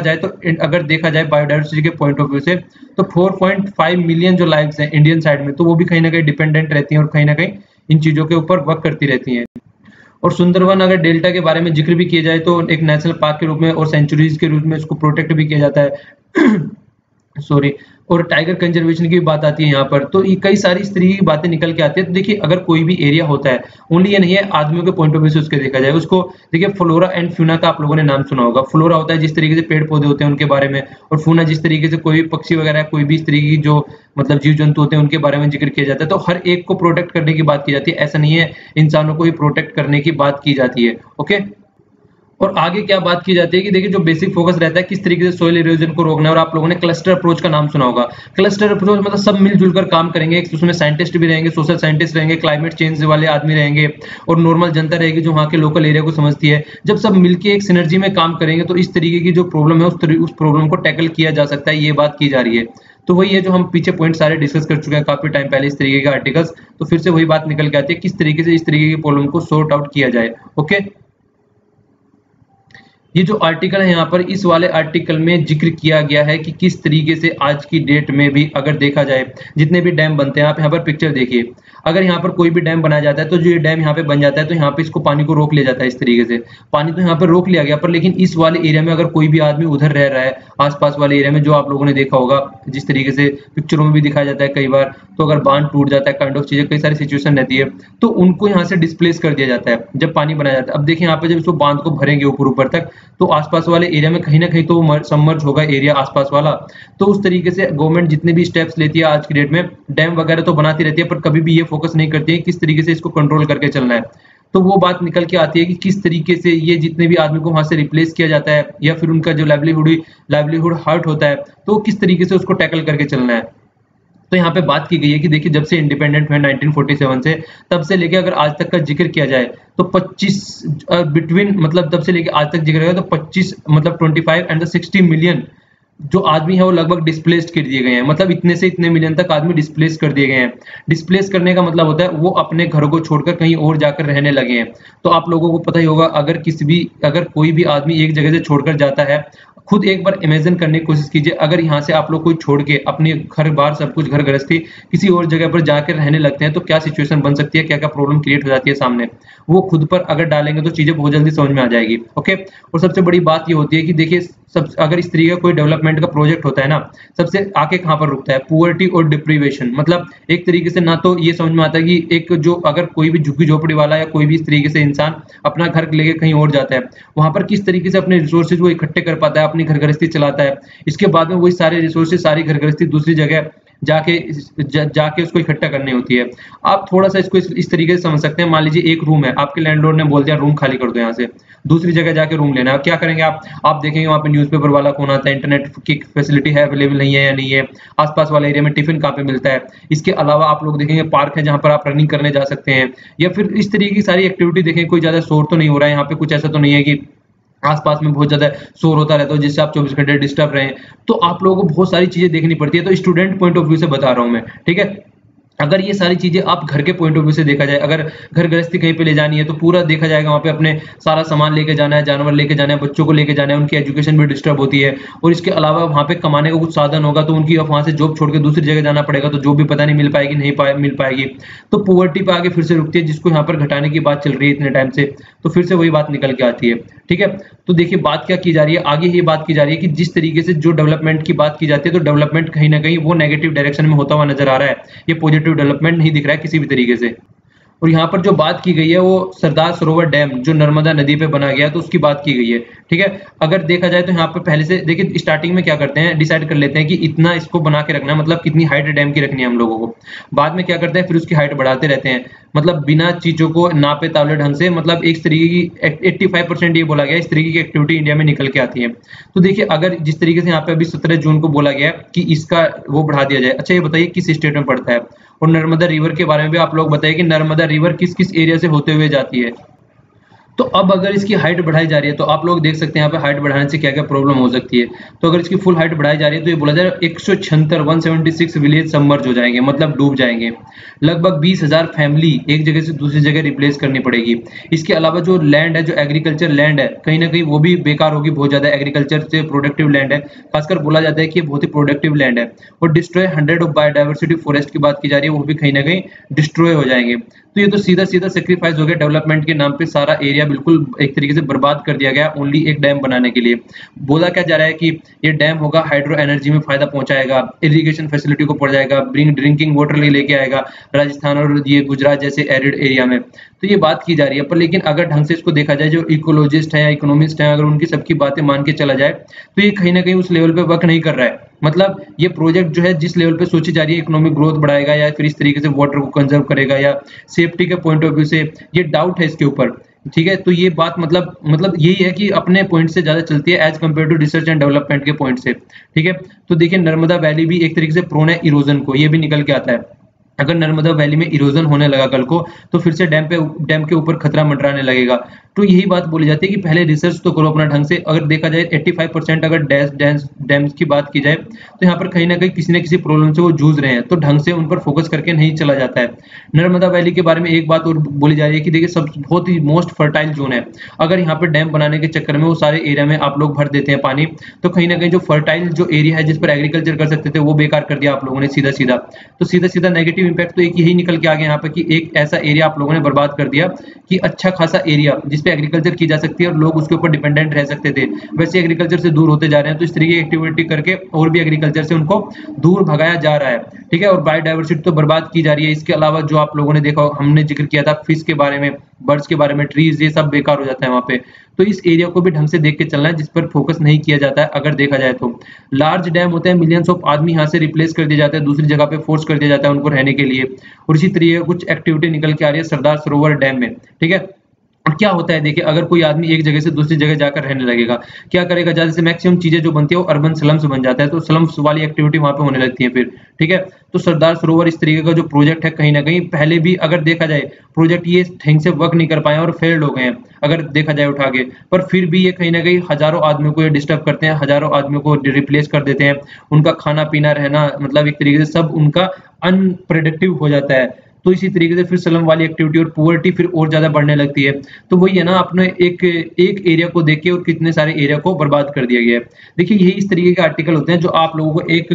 जाए बायोडाइवर्सिटी के पॉइंट ऑफ व्यू से, तो 4.5 मिलियन जो लाइव्स हैं इंडियन साइड में, तो वो भी कहीं ना कहीं डिपेंडेंट रहती हैं और कहीं ना कहीं इन चीजों के ऊपर वर्क करती रहती हैं। और सुंदरवन अगर डेल्टा के बारे में जिक्र भी किया जाए तो एक नेशनल पार्क के रूप में और सेंचुरीज के रूप में इसको प्रोटेक्ट भी किया जाता है सॉरी, और टाइगर कंजर्वेशन की बात आती है यहाँ पर। तो ये कई सारी इस तरीके की बातें निकल के आती है। तो देखिए अगर कोई भी एरिया होता है, ओनली ये नहीं है आदमियों के पॉइंट ऑफ व्यू से उसके देखा जाए उसको, देखिए फ्लोरा एंड फ्यूना का आप लोगों ने नाम सुना होगा। फ्लोरा होता है जिस तरीके से पेड़ पौधे होते हैं उनके बारे में, और फ्यूना जिस तरीके से कोई भी पक्षी वगैरह कोई भी इस तरीके की जो मतलब जीव जंतु होते हैं उनके बारे में जिक्र किया जाता है। तो हर एक को प्रोटेक्ट करने की बात की जाती है, ऐसा नहीं है इंसानों को ही प्रोटेक्ट करने की बात की जाती है। ओके, और आगे क्या बात की जाती है कि देखिए जो बेसिक फोकस रहता है किस तरीके से सोइल इरोजन को रोकना है। और आप लोगों ने क्लस्टर अप्रोच का नाम सुना होगा। क्लस्टर अप्रोच मतलब सब मिलजुल कर काम करेंगे, उसमें साइंटिस्ट भी रहेंगे, सोशल साइंटिस्ट रहेंगे, क्लाइमेट चेंज वाले आदमी रहेंगे, और नॉर्मल जनता रहेगी जो वहाँ के लोकल एरिया को समझती है। जब सब मिलकर एक सिनर्जी में काम करेंगे तो इस तरीके की जो प्रॉब्लम है उस प्रॉब्लम को टैकल किया जा सकता है, ये बात की जा रही है। तो वही है जो हम पीछे पॉइंट सारे डिस्कस कर चुके हैं काफी टाइम पहले इस तरीके के आर्टिकल्स। तो फिर से वही बात निकल के आती है किस तरीके से इस तरीके की प्रॉब्लम को सॉर्ट आउट किया जाए। ओके, ये जो आर्टिकल है यहाँ पर इस वाले आर्टिकल में जिक्र किया गया है कि किस तरीके से आज की डेट में भी अगर देखा जाए जितने भी डैम बनते हैं, आप यहाँ पर पिक्चर देखिए, अगर यहाँ पर कोई भी डैम बनाया जाता है तो जो ये डैम यहाँ पे बन जाता है तो यहाँ पे इसको पानी को रोक लिया जाता है। इस तरीके से पानी तो यहाँ पर रोक लिया गया, पर लेकिन इस वाले एरिया में अगर कोई भी आदमी उधर रह रहा है आसपास वाले एरिया में, जो आप लोगों ने देखा होगा जिस तरीके से पिक्चरों में भी दिखाया जाता है कई बार, तो अगर बांध टूट जाता है काइंड ऑफ चीजें, कई सारी सिचुएशन रहती है, तो उनको यहाँ से डिस्प्लेस कर दिया जाता है जब पानी बनाया जाता है। अब देखिए यहाँ पे जब इसको बांध को भरेंगे ऊपर तक, तो आसपास वाले एरिया में कहीं ना कहीं तो सबमर्ज होगा एरिया आसपास वाला। तो उस तरीके से गवर्नमेंट जितने भी स्टेप्स लेती है आज की डेट में, डैम वगैरह तो बनाती रहती है, पर कभी भी ये फोकस नहीं करती है किस तरीके से इसको कंट्रोल करके चलना है। तो वो बात निकल के आती है कि किस तरीके से ये जितने भी आदमी को वहां से रिप्लेस किया जाता है या फिर उनका जो लाइवलीहुड हर्ट होता है, तो किस तरीके से उसको टैकल करके चलना है। तो यहाँ पे बात की गई है कि देखिए जब से इंडिपेंडेंट हुए 1947 से, तब से लेके अगर आज तक का जिक्र किया जाए तो 25 बिटवीन मतलब तब से लेके आज तक जिक्र किया तो 25 मतलब 25 एंड 60 मिलियन जो आदमी है वो लगभग डिस्प्लेस्ड कर दिए गए हैं। मतलब इतने से इतने मिलियन तक आदमी डिस्प्लेस कर दिए गए हैं। डिस्प्लेस करने का मतलब होता है वो अपने घर को छोड़कर कहीं और जाकर रहने लगे हैं। तो आप लोगों को पता ही होगा अगर कोई भी आदमी एक जगह से छोड़कर जाता है, खुद एक बार इमेजिन करने की कोशिश कीजिए, अगर यहाँ से आप लोग कोई छोड़ के अपने घर बार सब कुछ घर गृहस्थी किसी और जगह पर जाकर रहने लगते हैं तो क्या सिचुएशन बन सकती है, क्या क्या प्रॉब्लम क्रिएट हो जाती है सामने। वो खुद पर अगर डालेंगे तो चीजें बहुत जल्दी समझ में आ जाएगी। ओके, और सबसे बड़ी बात ये होती है कि देखिए अगर इस तरीके का कोई डेवलपमेंट का प्रोजेक्ट होता है ना, सबसे आके कहाँ पर रुकता है, पुअर्टी और डिप्रीवेशन। मतलब एक तरीके से ना तो ये समझ में आता है कि एक जो अगर कोई भी झुग्गी झोपड़ी वाला या कोई भी इस तरीके से इंसान अपना घर लेके कहीं और जाता है, वहां पर किस तरीके से अपने रिसोर्सेज वो इकट्ठे कर पाता है, अपनी घर गृहस्थी चलाता है। इसके बाद में वही सारे रिसोर्सेज सारी घर गृहस्थी दूसरी जगह जाके उसको इकट्ठा करनी होती है। आप थोड़ा सा इसको इस तरीके से समझ सकते हैं। मान लीजिए एक रूम है, आपके लैंडलॉर्ड ने बोल दिया रूम खाली कर दो, यहाँ से दूसरी जगह जाके रूम लेना है। क्या करेंगे आप देखेंगे वहां पे न्यूज़पेपर वाला कौन आता है, इंटरनेट की फैसिलिटी है अवेलेबल नहीं है या नहीं है, आसपास वाले एरिया में टिफिन कहाँ पे मिलता है। इसके अलावा आप लोग देखेंगे पार्क है जहाँ पर आप रनिंग करने जा सकते हैं, या फिर इस तरीके की सारी एक्टिविटी देखें। कोई ज्यादा शोर तो नहीं हो रहा है यहाँ पे, कुछ ऐसा तो नहीं है कि आसपास में बहुत ज्यादा शोर होता रहता है जिससे आप 24 घंटे डिस्टर्ब रहे। तो आप लोगों को बहुत सारी चीजें देखनी पड़ती है। तो स्टूडेंट पॉइंट ऑफ व्यू से बता रहा हूं मैं, ठीक है। अगर ये सारी चीजें आप घर के पॉइंट ऑफ व्यू से देखा जाए, अगर घर गृहस्थी कहीं पे ले जानी है तो पूरा देखा जाएगा वहां पे अपने सारा सामान लेके जाना है, जानवर लेके जाना है, बच्चों को लेके जाना है, उनकी एजुकेशन भी डिस्टर्ब होती है। और इसके अलावा वहां पे कमाने का कुछ साधन होगा तो उनकी वहां से जॉब छोड़ के दूसरी जगह जाना पड़ेगा, तो जॉब भी पता नहीं मिल पाएगी मिल पाएगी। तो पुअर्टी पे आगे फिर से रुकती है, जिसको यहाँ पर घटाने की बात चल रही है इतने टाइम से, तो फिर से वही बात निकल के आती है, ठीक है। तो देखिए बात क्या की जा रही है, आगे ये बात की जा रही है कि जिस तरीके से जो डेवलपमेंट की बात की जाती है, तो डेवलपमेंट कहीं ना कहीं वो नेगेटिव डायरेक्शन में होता हुआ नजर आ रहा है। ये पॉजिटिव डेवलपमेंट नहीं दिख रहा है किसी भी तरीके से। और यहाँ पर जो बात की गई है वो सरदार सरोवर डैम जो नर्मदा नदी पे बना गया है, तो उसकी बात की गई है, ठीक है। अगर देखा जाए तो यहाँ पे पहले से देखिए स्टार्टिंग में क्या करते हैं, डिसाइड कर लेते हैं कि इतना इसको बना के रखना है, मतलब कितनी हाइट डैम की रखनी है हम लोगों को। बाद में क्या करते हैं, फिर उसकी हाइट बढ़ाते रहते हैं, मतलब बिना चीजों को नापे ताले ढंग से। मतलब एक तरीके की 85% ये बोला गया इस तरीके की एक्टिविटी इंडिया में निकल के आती है। तो देखिए अगर जिस tरीके से यहाँ पे अभी 17 जून को बोला गया कि इसका वो बढ़ा दिया जाए। अच्छा ये बताइए किस स्टेट में पड़ता है, और नर्मदा रिवर के बारे में भी आप लोग बताइए कि नर्मदा रिवर किस किस एरिया से होते हुए जाती है। तो अब अगर इसकी हाइट बढ़ाई जा रही है तो आप लोग देख सकते हैं यहाँ पे हाइट बढ़ाने से क्या क्या प्रॉब्लम हो सकती है। तो अगर इसकी फुल हाइट बढ़ाई जा रही है तो ये बोला जा रहा है 176 विलेज सबमर्ज हो जाएंगे, मतलब डूब जाएंगे। लगभग 20,000 फैमिली एक जगह से दूसरी जगह रिप्लेस करनी पड़ेगी। इसके अलावा जो लैंड है, जो एग्रीकल्चर लैंड है, कहीं ना कहीं वो भी बेकार होगी, बहुत ज्यादा एग्रीकल्चर से प्रोडक्टिव लैंड है। खासकर बोला जाता है कि ये बहुत ही प्रोडक्टिव लैंड है। और डिस्ट्रॉय 100 ऑफ बायोडाइवर्सिटी फॉरेस्ट की बात की जा रही है, वो भी कहीं ना कहीं डिस्ट्रॉय हो जाएंगे। तो ये तो सीधा सीधा सेक्रीफाइस हो गया डेवलपमेंट के नाम पे, सारा एरिया बिल्कुल एक तरीके से बर्बाद कर दिया गया ओनली एक डैम बनाने के लिए। बोला क्या जा रहा है कि ये डैम होगा हाइड्रो एनर्जी में फायदा पहुंचाएगा, इरिगेशन फैसिलिटी को बढ़ जाएगा, ड्रिंकिंग वाटर लेके आएगा राजस्थान और ये गुजरात जैसे एरिड एरिया में। तो ये बात की जा रही है। पर लेकिन अगर ढंग से इसको देखा जाए, जो इकोलॉजिस्ट है या इकोनॉमिस्ट है, अगर उनकी सबकी बातें मान के चला जाए तो ये कहीं ना कहीं उस लेवल पे वर्क नहीं कर रहा है। मतलब ये प्रोजेक्ट जो है जिस लेवल पे सोची जा रही है, इकोनॉमिक ग्रोथ बढ़ाएगा या फिर इस तरीके से वाटर को कंजर्व करेगा या सेफ्टी के पॉइंट ऑफ व्यू से, ये डाउट है इसके ऊपर, ठीक है। तो ये बात मतलब यही है कि अपने पॉइंट से ज्यादा चलती है as compare to research and development के पॉइंट से, ठीक है। तो देखिए नर्मदा वैली भी एक तरीके से प्रोन है इरोजन को, ये भी निकल के आता है। अगर नर्मदा वैली में इरोजन होने लगा कल को तो फिर से डैम के ऊपर खतरा मंडराने लगेगा। तो यही बात बोली जाती है कि पहले रिसर्च तो करो अपना ढंग से। अगर देखा जाए 85% अगर डैम्स की बात की जाए तो यहाँ पर कहीं ना कहीं किसी न किसी प्रॉब्लम से वो जूझ रहे हैं, तो ढंग से उन पर फोकस करके नहीं चला जाता है। नर्मदा वैली के बारे में एक बात और बोली जा रही है कि देखिए सब बहुत ही मोस्ट फर्टाइल जोन है। अगर यहाँ पर डैम बनाने के चक्कर में वो सारे एरिया में आप लोग भर देते हैं पानी, तो कहीं ना कहीं जो फर्टाइल जो एरिया है जिस पर एग्रीकल्चर कर सकते थे वो बेकार कर दिया आप लोगों ने सीधा सीधा। तो सीधा सीधा नेगेटिव इंपैक्ट तो एक यही निकल के आ गया यहाँ पे कि एक ऐसा एरिया आप लोगों ने बर्बाद कर दिया कि अच्छा खासा एरिया जिसपे एग्रीकल्चर की जा सकती है और लोग उसके ऊपर डिपेंडेंट रह सकते थे, वैसे एग्रीकल्चर से दूर होते जा रहे हैं। तो इस तरीके की एक्टिविटी करके और भी एग्रीकल्चर से उनको दूर भगाया जा रहा है, ठीक है। और बायोडाइवर्सिटी तो बर्बाद की जा रही है। इसके अलावा जो आप लोगों ने देखा, हमने जिक्र किया था फिश के बारे में, बर्ड्स के बारे में, ट्रीज, ये सब बेकार हो जाता है वहां पे। तो इस एरिया को भी ढंग से देख के चलना है जिस पर फोकस नहीं किया जाता है। अगर देखा जाए तो लार्ज डैम होते हैं, मिलियंस ऑफ आदमी यहाँ से रिप्लेस कर दिए जाते हैं, दूसरी जगह पे फोर्स कर दिया जाता है उनको रहने के लिए। और इसी तरीके कुछ एक्टिविटी निकल के आ रही है सरदार सरोवर डैम में, ठीक है। और क्या होता है देखिए, अगर कोई आदमी एक जगह से दूसरी जगह जाकर रहने लगेगा, क्या करेगा, ज़्यादा से मैक्सिमम चीज़ें जो बनती है वो अर्बन स्लम्स बन जाता है, तो स्लम्स वाली एक्टिविटी वहाँ पे होने लगती है फिर, ठीक है? तो सरदार सरोवर इस तरीके का जो प्रोजेक्ट है, कहीं न कहीं पहले भी अगर देखा जाए, प्रोजेक्ट ये ढंग से वर्क नहीं कर पाए और फेल्ड हो गए हैं, अगर देखा जाए उठा के। पर फिर भी ये कहीं न कहीं हज़ारों आदमियों को ये डिस्टर्ब करते हैं, हज़ारों आदमियों को रिप्लेस कर देते हैं, उनका खाना-पीना, रहना, मतलब एक तरीके से सब उनका अनप्रेडिक्टिव हो जाता है। तो इसी तरीके से फिर स्लम वाली एक्टिविटी और पुअर्टी फिर और ज़्यादा बढ़ने लगती है। तो वही है ना, आपने एक एक एरिया को देख के और कितने सारे एरिया को बर्बाद कर दिया गया है। देखिए, यही इस तरीके के आर्टिकल होते हैं जो आप लोगों को एक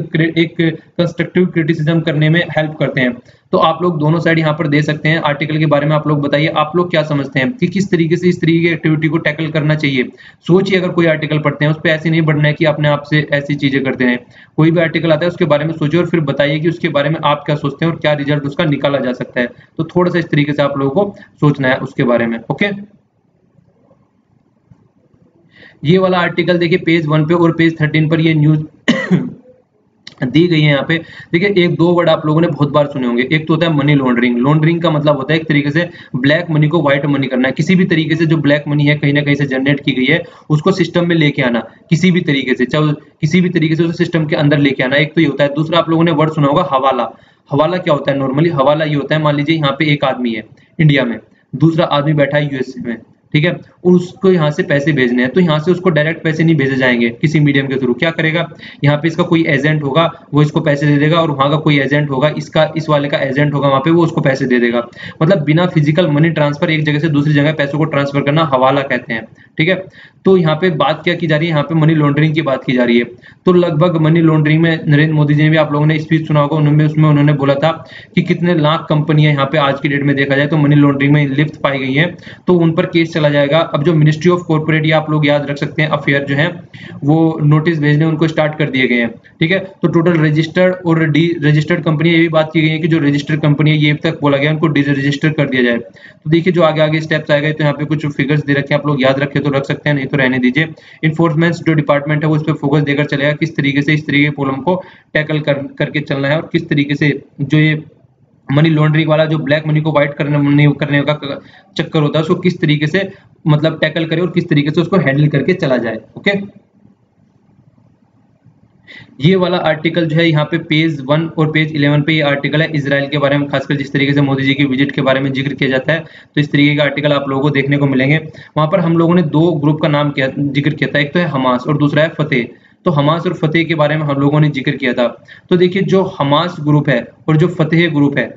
कंस्ट्रक्टिव क्रिटिसिज्म करने में हेल्प करते हैं। तो आप लोग दोनों साइड यहाँ पर दे सकते हैं। आर्टिकल के बारे में आप लोग बताइए, आप लोग क्या समझते हैं कि किस तरीके से इस तरीके की एक्टिविटी को टैकल करना चाहिए। सोचिए, अगर कोई आर्टिकल पढ़ते हैं, उस पे ऐसे नहीं बढ़ना है कि अपने आप से ऐसी चीजें करते हैं। कोई भी आर्टिकल आता है उसके बारे में सोचिए और फिर बताइए कि उसके बारे में आप क्या सोचते हैं और क्या रिजल्ट उसका निकाला जा सकता है। तो थोड़ा सा इस तरीके से आप लोगों को सोचना है उसके बारे में। ओके, ये वाला आर्टिकल देखिए पेज 1 पे और पेज 13 पर ये न्यूज दी गई है। यहाँ पे देखिए, एक दो वर्ड आप लोगों ने बहुत बार सुने होंगे। एक तो होता है मनी लॉन्ड्रिंग। लॉन्ड्रिंग का मतलब होता है एक तरीके से ब्लैक मनी को व्हाइट मनी करना है। किसी भी तरीके से जो ब्लैक मनी है कहीं ना कहीं से जनरेट की गई है, उसको सिस्टम में लेके आना किसी भी तरीके से, चाहे किसी भी तरीके से उसे सिस्टम के अंदर लेके आना। एक तो ये होता है। दूसरा आप लोगों ने वर्ड सुना होगा हवाला। हवाला क्या होता है? नॉर्मली हवाला ये होता है, मान लीजिए यहाँ पे एक आदमी है इंडिया में, दूसरा आदमी बैठा है यूएसए में, ठीक है, और उसको यहाँ से पैसे भेजने हैं, तो यहाँ से उसको डायरेक्ट पैसे नहीं भेजे जाएंगे, किसी मीडियम के थ्रू। क्या करेगा, यहाँ पे इसका कोई एजेंट होगा, वो इसको पैसे दे देगा, और वहां का कोई एजेंट होगा, इसका इस वाले का एजेंट होगा वहां पे, वो उसको पैसे दे देगा। मतलब बिना फिजिकल मनी ट्रांसफर एक जगह से दूसरी जगह पैसों को ट्रांसफर करना हवाला कहते हैं, ठीक है। तो यहाँ पे बात क्या की जा रही है, यहाँ पे मनी लॉन्ड्रिंग की बात की जा रही है। तो लगभग मनी लॉन्ड्रिंग में नरेंद्र मोदी जी ने भी, आप लोगों ने स्पीच सुना होगा, उसमें उन्होंने बोला था कि कितने लाख कंपनियां यहाँ पे आज की डेट में देखा जाए तो मनी लॉन्ड्रिंग में लिप्त पाई गई हैं, तो उन पर केस चला जाएगा। अब जो मिनिस्ट्री ऑफ कॉर्पोरेट, या आप लोग याद रख सकते हैं, अफेयर जो है वो नोटिस भेजने उनको स्टार्ट कर दिए गए हैं, ठीक है। तो टोटल रजिस्टर्ड और डी रजिस्टर्ड कंपनी, ये भी बात की गई है कि जो रजिस्टर्ड कंपनी है, ये अब तक बोला गया उनको डिरजिस्टर कर दिया जाए। तो देखिए जो आगे आगे स्टेप्स आएगा, तो यहाँ पे कुछ फिगर्स दे रखे हैं, आप लोग याद रखे तो रख सकते हैं, नहीं तो रहने दीजिए। इन्फोर्समेंट जो डिपार्टमेंट है वो इस पर फोकस देकर चलेगा, किस तरीके से इस तरीके के प्रॉब्लम को टैकल करके चलना है, और किस तरीके से जो ये मनी लॉन्ड्रिंग वाला जो ब्लैक मनी को व्हाइट करने का चक्कर होता है, उसको किस तरीके से मतलब टैकल करे और किस तरीके से उसको हैंडल करके चला जाए। ओके, ये वाला आर्टिकल जो है यहाँ पे पेज 1 और पेज 11 पे ये आर्टिकल है इजराइल के बारे में, खासकर जिस तरीके से मोदी जी की विजिट के बारे में जिक्र किया जाता है, तो इस तरीके का आर्टिकल आप लोगों को देखने को मिलेंगे। वहां पर हम लोगों ने दो ग्रुप का नाम जिक्र किया था, एक तो है हमास और दूसरा है फतेह। तो हमास और फतेह के बारे में हम लोगों ने जिक्र किया था। तो देखिए जो हमास ग्रुप है और जो फतेह ग्रुप है,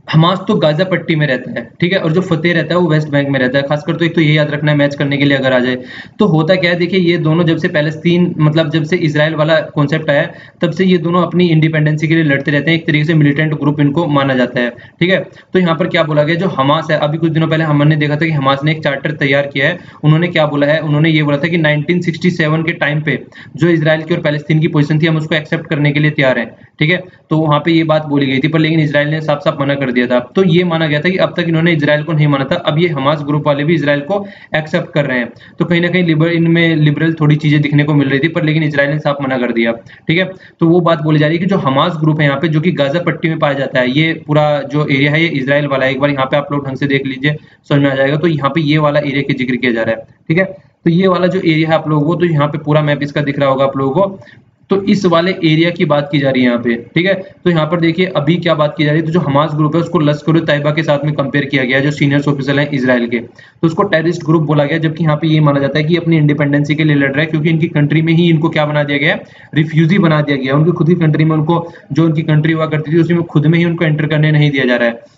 हमास तो गाजा पट्टी में रहता है, ठीक है, और जो फतेह रहता है वो वेस्ट बैंक में रहता है। खासकर तो एक तो ये याद रखना है मैच करने के लिए अगर आ जाए तो। होता क्या है देखिए, ये दोनों जब से पैलेस्तीन मतलब जब से इजराइल वाला कॉन्सेप्ट आया, तब से ये दोनों अपनी इंडिपेंडेंसी के लिए लड़ते रहते हैं। एक तरीके से मिलिटेंट ग्रुप इनको माना जाता है, ठीक है। तो यहाँ पर क्या बोला गया, जो हमास है, अभी कुछ दिनों पहले हमने देखा था कि हमास ने एक चार्टर तैयार किया है। उन्होंने क्या बोला है, उन्होंने ये बोला था कि 1967 के टाइम पे जो इजराइल की और पैलेस्तीन की पोजीशन थी, हम उसको एक्सेप्ट करने के लिए तैयार हैं, ठीक है। तो वहां पे ये बात बोली गई थी, पर लेकिन इजराइल ने साफ साफ मना कर दिया था। तो ये माना गया था कि अब तक इन्होंने इजराइल को नहीं माना था, अब ये हमास ग्रुप वाले भी इजराइल को एक्सेप्ट कर रहे हैं। तो कहीं ना कहीं इनमें लिबरल थोड़ी चीजें दिखने को मिल रही थी, पर लेकिन इजराइल ने साफ मना कर दिया, ठीक है। तो वो बात बोली जा रही है कि जो हमास ग्रुप है यहाँ पे, जो कि गाजा पट्टी में पाया जाता है, ये पूरा जो एरिया है ये इजराइल वाला है। एक बार यहाँ पे आप लोग ढंग से देख लीजिए, समझ में आ जाएगा। तो यहाँ पे ये वाला एरिया का जिक्र किया जा रहा है, ठीक है। तो ये वाला जो एरिया है आप लोगों को, तो यहाँ पे पूरा मैप इसका दिख रहा होगा आप लोगों को। तो इस वाले एरिया की बात की जा रही है यहाँ पे, ठीक है। तो यहाँ पर देखिए अभी क्या बात की जा रही है, तो जो हमास ग्रुप है उसको लश्कर तैयबा के साथ में कंपेयर किया गया, जो सीनियर ऑफिसर हैं इजराइल के, तो उसको टेररिस्ट ग्रुप बोला गया। जबकि यहाँ पे ये माना जाता है कि अपनी इंडिपेंडेंसी के लिए लड़ रहा है, क्योंकि इनकी कंट्री में ही इनको क्या बना दिया गया है, रिफ्यूजी बना दिया गया। उनकी खुद की कंट्री में उनको, जो उनकी कंट्री हुआ करती थी, उसी में खुद में ही उनको एंटर करने नहीं दिया जा रहा है।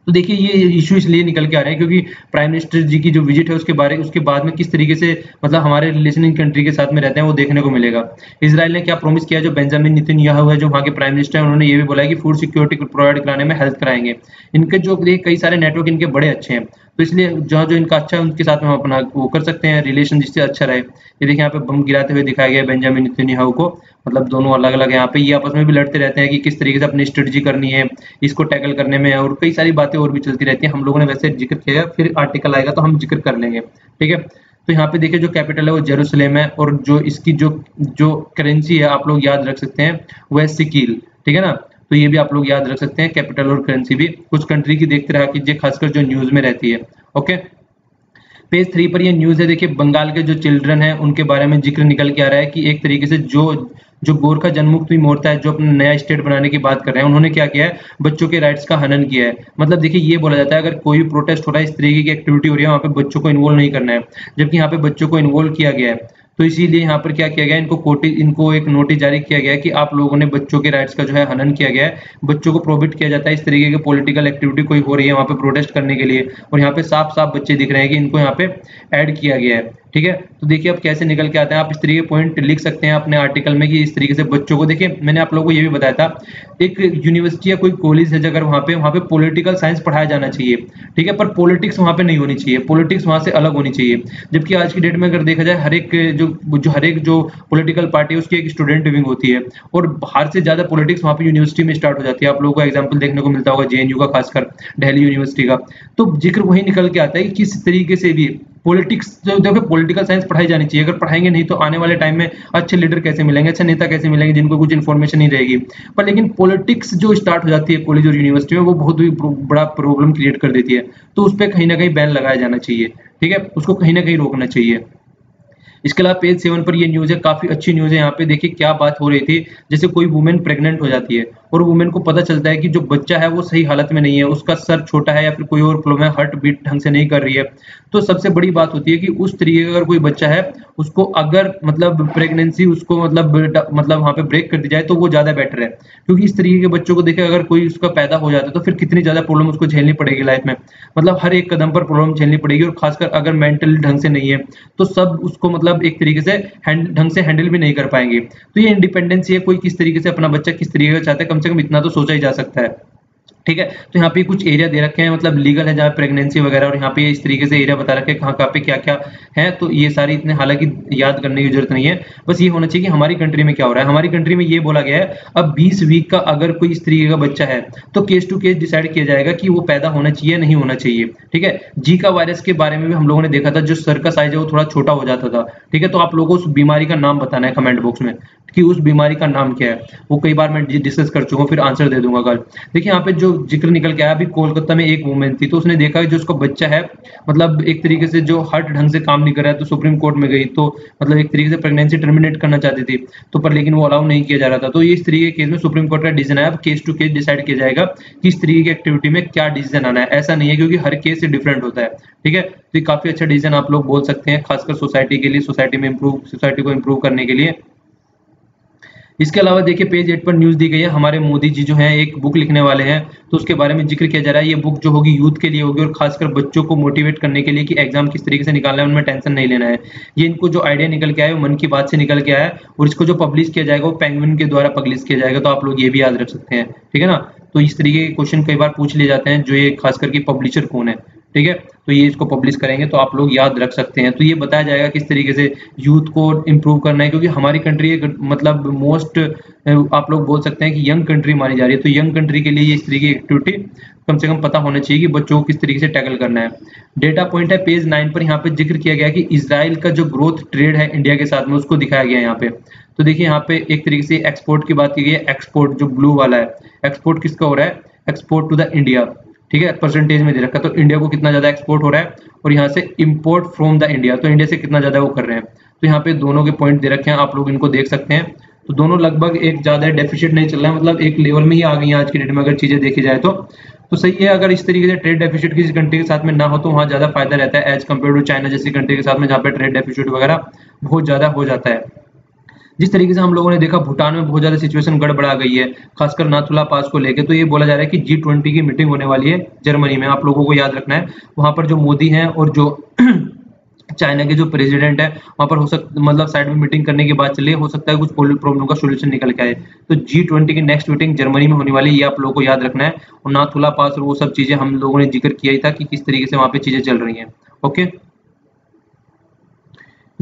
तो देखिए ये इशू इसलिए निकल के आ रहे हैं क्योंकि प्राइम मिनिस्टर जी की जो विजिट है उसके बाद में किस तरीके से मतलब हमारे रिलेशन इन कंट्री के साथ में रहते हैं वो देखने को मिलेगा। इजराइल ने क्या प्रॉमिस किया, जो बेंजामिन नेतन्याहू है जो वहाँ के प्राइम मिनिस्टर हैं, उन्होंने ये भी बोला है कि फूड सिक्योरिटी प्रोवाइड कराने में हेल्प कराएंगे। इनके जो कई सारे नेटवर्क इनके बड़े अच्छे हैं, तो इसलिए जहाँ जो इनका अच्छा है उनके साथ में हम अपना वो कर सकते हैं रिलेशन, जिससे अच्छा रहे। ये देखिए यहाँ पे बम गिराते हुए दिखाया गया है बेंजामिन नेतन्याहू को, मतलब दोनों अलग अलग यहाँ पे ये आपस में भी लड़ते रहते हैं कि किस तरीके से अपनी स्ट्रेटजी करनी है इसको टैकल करने में, और कई सारी बातें और भी चलती रहती हैं। हम लोगों ने वैसे जिक्र किया है, फिर आर्टिकल आएगा तो हम जिक्र कर लेंगे, ठीक है। तो यहाँ पे देखिए जो कैपिटल है वो जेरूसलेम है, और जो इसकी जो करेंसी है आप लोग याद रख सकते हैं वो है सिकिल, ठीक है ना। तो ये भी आप लोग याद रख सकते हैं। कैपिटल और करेंसी भी कुछ कंट्री की देखते रहा कीजिए, खासकर जो न्यूज में रहती है। ओके, पेज 3 पर ये न्यूज है। देखिए बंगाल के जो चिल्ड्रन हैं उनके बारे में जिक्र निकल के आ रहा है कि एक तरीके से जो जो गोरखा जनमुक्ति मोर्चा है, जो अपना नया स्टेट बनाने की बात कर रहे हैं, उन्होंने क्या किया है, बच्चों के राइट्स का हनन किया है। मतलब देखिए ये बोला जाता है अगर कोई भी प्रोटेस्ट हो रहा है, इस तरीके की एक्टिविटी हो रही है, वहां पे बच्चों को इन्वॉल्व नहीं करना है, जबकि यहाँ पे बच्चों को इन्वॉल्व किया गया है। तो इसीलिए यहाँ पर क्या किया गया, इनको एक नोटिस जारी किया गया कि आप लोगों ने बच्चों के राइट्स का जो है हनन किया गया है, बच्चों को प्रोहिबिट किया जाता है इस तरीके की पॉलिटिकल एक्टिविटी कोई हो रही है वहां पे प्रोटेस्ट करने के लिए, और यहाँ पे साफ साफ बच्चे दिख रहे हैं कि इनको यहाँ पे ऐड किया गया है। ठीक है, तो देखिए अब कैसे निकल के आते हैं, आप इस तरीके पॉइंट लिख सकते हैं अपने आर्टिकल में कि इस तरीके से बच्चों को, देखिए मैंने आप लोगों को ये भी बताया था, एक यूनिवर्सिटी या कोई कॉलेज है अगर वहाँ पे पॉलिटिकल साइंस पढ़ाया जाना चाहिए, ठीक है, पर पॉलिटिक्स वहाँ पे नहीं होनी चाहिए, पॉलिटिक्स वहाँ से अलग होनी चाहिए। जबकि आज की डेट में अगर देखा जाए हर एक जो पॉलिटिकल पार्टी है उसकी एक स्टूडेंट विंग होती है, और बाहर से ज्यादा पॉलिटिक्स वहाँ पे यूनिवर्सिटी में स्टार्ट हो जाती है। आप लोगों को एग्जाम्पल देखने को मिलता होगा जेएनयू का, खासकर दिल्ली यूनिवर्सिटी का। तो जिक्र वही निकल के आता है कि किस तरीके से भी पॉलिटिक्स, जो देखो पॉलिटिकल साइंस पढ़ाई जानी चाहिए, अगर पढ़ाएंगे नहीं तो आने वाले टाइम में अच्छे लीडर कैसे मिलेंगे, अच्छे नेता कैसे मिलेंगे जिनको कुछ इन्फॉर्मेशन नहीं रहेगी। पर लेकिन पॉलिटिक्स जो स्टार्ट हो जाती है कॉलेज और यूनिवर्सिटी में, वो बहुत ही बड़ा प्रॉब्लम क्रिएट कर देती है। तो उस पर कहीं ना कहीं बैन लगाया जाना चाहिए, ठीक है, उसको कहीं ना कहीं रोकना चाहिए। इसके अलावा पेज 7 पर ये न्यूज है, काफी अच्छी न्यूज है। यहाँ पे देखिए क्या बात हो रही थी, जैसे कोई वुमेन प्रेग्नेंट हो जाती है और वुमेन को पता चलता है कि जो बच्चा है वो सही हालत में नहीं है, उसका सर छोटा है या फिर कोई और प्रॉब्लम है, हार्ट बीट ढंग से नहीं कर रही है। तो सबसे बड़ी बात होती है कि उस तरीके का अगर कोई बच्चा है, उसको अगर मतलब प्रेगनेंसी उसको मतलब वहां पे ब्रेक कर दी जाए तो वो ज्यादा बेटर है। क्योंकि इस तरीके के बच्चों को देखे अगर कोई उसका पैदा हो जाता है तो फिर कितनी ज्यादा प्रॉब्लम उसको झेलनी पड़ेगी लाइफ में, मतलब हर एक कदम पर प्रॉब्लम झेलनी पड़ेगी, और खासकर अगर मेंटल ढंग से नहीं है तो सब उसको मतलब एक तरीके से ढंग से हैंडल भी नहीं कर पाएंगे। तो ये इंडिपेंडेंसी है, कोई किस तरीके से अपना बच्चा किस तरीके का चाहता है, कम से कम इतना तो सोचा ही जा सकता है। ठीक है, तो यहाँ पे कुछ एरिया दे रखे हैं, मतलब लीगल है जहाँ प्रेगनेंसी वगैरह, और यहाँ पे इस तरीके से एरिया बता रखे हैं कहाँ पे क्या क्या है। तो ये सारी इतने हालांकि याद करने की जरूरत नहीं है, बस ये होना चाहिए कि हमारी कंट्री में क्या हो रहा है। हमारी कंट्री में ये बोला गया है अब 20 वीक का अगर कोई इस तरीके का बच्चा है तो केस टू केस डिसाइड किया जाएगा कि वो पैदा होना चाहिए नहीं होना चाहिए। ठीक है, जीका वायरस के बारे में भी हम लोगों ने देखा था, जो सर का साइज है वो थोड़ा छोटा हो जाता था। ठीक है, तो आप लोगों को उस बीमारी का नाम बताना है कमेंट बॉक्स में कि उस बीमारी का नाम क्या है, वो कई बार मैं डिस्कस कर चुका हूँ, फिर आंसर दे दूंगा कल। देखिए यहाँ पे जो जिक्र निकल के आया, अभी कोलकाता में एक वुमेन थी, तो उसने देखा जो उसका बच्चा है मतलब एक तरीके से जो हार्ट ढंग से काम नहीं कर रहा है, तो सुप्रीम कोर्ट में गई, तो मतलब एक तरीके से प्रेगनेंसी टर्मिनेट करना चाहती थी, तो पर लेकिन वो अलाउ नहीं किया जा रहा था। तो इस तरीके के केस में सुप्रीम कोर्ट का डिसीजन आया, अब केस टू केस डिसाइड किया जाएगा कि इस तरीके की एक्टिविटी में क्या डिसीजन आना है। ऐसा नहीं है क्योंकि हर केस से डिफरेंट होता है। ठीक है, तो ये काफी अच्छा डिसीजन आप लोग बोल सकते हैं, खासकर सोसाइटी के लिए, सोसाइटी को इम्प्रूव करने के लिए। इसके अलावा देखिए पेज 8 पर न्यूज दी गई है, हमारे मोदी जी जो हैं एक बुक लिखने वाले हैं, तो उसके बारे में जिक्र किया जा रहा है। ये बुक जो होगी यूथ के लिए होगी, और खासकर बच्चों को मोटिवेट करने के लिए कि एग्जाम किस तरीके से निकालना है, उनमें टेंशन नहीं लेना है। ये इनको जो आइडिया निकल के आया वो मन की बात से निकल के आया, और इसको जो पब्लिश किया जाएगा वो पेंगुइन के द्वारा पब्लिश किया जाएगा। तो आप लोग ये भी याद रख सकते हैं, ठीक है ना। तो इस तरीके के क्वेश्चन कई बार पूछ लिए जाते हैं, जो ये खास करके पब्लिशर कौन है, ठीक है, तो ये इसको पब्लिश करेंगे तो आप लोग याद रख सकते हैं। तो ये बताया जाएगा किस तरीके से यूथ को इम्प्रूव करना है, क्योंकि हमारी कंट्री एक मतलब मोस्ट आप लोग बोल सकते हैं कि यंग कंट्री मानी जा रही है। तो यंग कंट्री के लिए इस तरीके की एक्टिविटी कम से कम पता होना चाहिए कि बच्चों को किस तरीके से टैकल करना है। डेटा पॉइंट है पेज 9 पर, यहाँ पे जिक्र किया गया कि इजराइल का जो ग्रोथ ट्रेड है इंडिया के साथ में, उसको दिखाया गया है यहाँ पे। तो देखिए यहाँ पे एक तरीके से एक्सपोर्ट की बात की गई है, एक्सपोर्ट जो ब्लू वाला है, एक्सपोर्ट किसका हो रहा है, एक्सपोर्ट टू द इंडिया। ठीक है, परसेंटेज में दे रखा है, तो इंडिया को कितना ज्यादा एक्सपोर्ट हो रहा है, और यहाँ से इंपोर्ट फ्रॉम द इंडिया, तो इंडिया से कितना ज्यादा वो कर रहे हैं। तो यहाँ पे दोनों के पॉइंट दे रखे हैं, आप लोग इनको देख सकते हैं। तो दोनों लगभग एक ज्यादा डेफिसिट नहीं चल रहा है, मतलब एक लेवल में ही आ गई है आज की डेट में अगर चीजें देखी जाए तो सही है। अगर इस तरीके से ट्रेड डेफिसिट किसी कंट्री के साथ में ना हो तो वहाँ ज्यादा फायदा रहता है एज कम्पेयर टू चाइना जैसी कंट्री के साथ में, जहाँ पे ट्रेड डेफिसिट वगैरह बहुत ज्यादा हो जाता है। जिस तरीके से हम लोगों ने देखा भूटान में बहुत ज्यादा सिचुएशन गड़बड़ा गई है, खासकर नाथुला पास को लेके। तो ये बोला जा रहा है कि G20 की मीटिंग होने वाली है जर्मनी में, आप लोगों को याद रखना है। वहां पर जो मोदी हैं और जो चाइना के जो प्रेसिडेंट है, वहां पर हो सकता मतलब साइड में मीटिंग करने की बात चली है, हो सकता है कुछ प्रॉब्लम का सोल्यूशन निकल के आए। तो G20 की नेक्स्ट मीटिंग जर्मनी में होने वाली है, ये आप लोगों को याद रखना है। और नाथुला पास और वो सब चीजें हम लोगों ने जिक्र किया ही था कि किस तरीके से वहां पे चीजें चल रही हैं। ओके,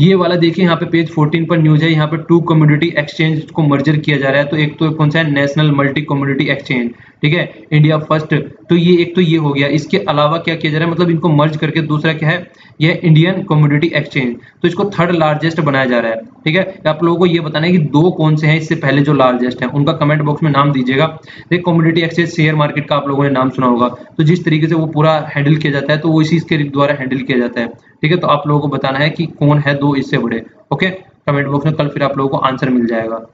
ये वाला देखिए यहाँ पे पेज 14 पर न्यूज है, यहाँ पे 2 कम्युनिटी एक्सचेंज को मर्जर किया जा रहा है। तो एक तो कौन सा है, नेशनल मल्टी कम्युनिटी एक्सचेंज, ठीक है, इंडिया फर्स्ट। तो ये एक तो ये हो गया। इसके अलावा क्या किया जा रहा है, मतलब इनको मर्ज करके दूसरा क्या है, ये इंडियन कम्युनिटी एक्सचेंज, तो इसको थर्ड लार्जेस्ट बनाया जा रहा है, ठीक है। आप लोगों को ये बताना है कि दो कौन से हैं इससे पहले जो लार्जेस्ट हैं, उनका कमेंट बॉक्स में नाम दीजिएगा। देखिए कम्युनिटी एक्सचेंज शेयर मार्केट का आप लोगों ने नाम सुना होगा, तो जिस तरीके से वो पूरा हैंडल किया जाता है तो वो इसी के द्वारा हैंडल किया जाता है, ठीक है। तो आप लोगों को बताना है कि कौन है दो इससे बड़े, ओके, कमेंट बॉक्स में कल फिर आप लोगों को आंसर मिल जाएगा।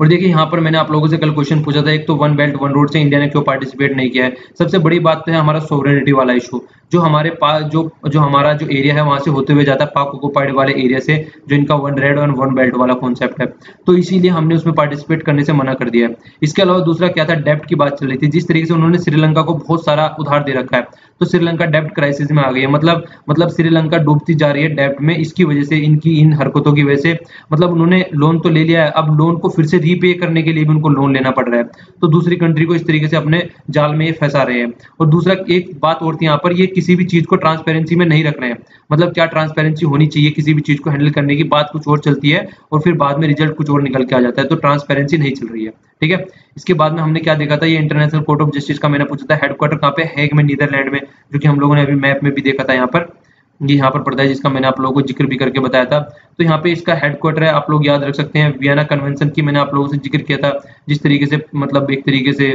और देखिए यहाँ पर मैंने आप लोगों से कल क्वेश्चन पूछा था, एक तो वन बेल्ट वन रोड से इंडिया ने क्यों पार्टिसिपेट नहीं किया है। सबसे बड़ी बात तो है हमारा सोवरेनिटी वाला इशू, जो हमारे पास जो हमारा जो एरिया है वहां से होते हुए जाता है पाक ऑक्युपाइड वाले एरिया से, जो इनका वन रेड और वन बेल्ट वाला कॉन्सेप्ट है, तो इसीलिए हमने उसमें पार्टिसिपेट करने से मना कर दिया है। इसके अलावा दूसरा क्या था, डेब्ट की बात चल रही थी। जिस तरीके से उन्होंने श्रीलंका को बहुत सारा उधार दे रखा है, तो श्रीलंका डेब्ट क्राइसिस में आ गई है। मतलब श्रीलंका डूबती जा रही है डेब्ट में, इसकी वजह से, इनकी इन हरकतों की वजह से। मतलब उन्होंने लोन तो ले लिया है, अब लोन को फिर से रीपे करने के लिए भी उनको लोन लेना पड़ रहा है, तो दूसरी कंट्री को इस तरीके से अपने जाल में ये फंसा रहे हैं। और दूसरा एक बात और थी यहाँ पर, ये किसी भी चीज को ट्रांसपेरेंसी में नहीं रख रहे हैं। मतलब क्या ट्रांसपेरेंसी होनी चाहिए किसी भी चीज को हैंडल करने की, बात कुछ और चलती है और फिर बाद में रिजल्ट कुछ और निकल के आ जाता है, तो ट्रांसपेरेंसी नहीं चल रही है, ठीक है। इसके बाद में हमने क्या देखा था, ये इंटरनेशनल कोर्ट ऑफ जस्टिस का मैंने पूछा था हेडक्वार्टर कहाँ पे, हेग में, नीदरलैंड में, जो कि हम लोगों ने अभी मैप में भी देखा था। यहाँ पर ये यहाँ पर पड़ता है, जिसका मैंने आप लोगों को जिक्र भी करके बताया था। तो यहाँ पे इसका हेडक्वार्टर है, आप लोग याद रख सकते हैं, वियना कन्वेंशन की मैंने आप लोगों से जिक्र किया था। जिस तरीके से मतलब एक तरीके से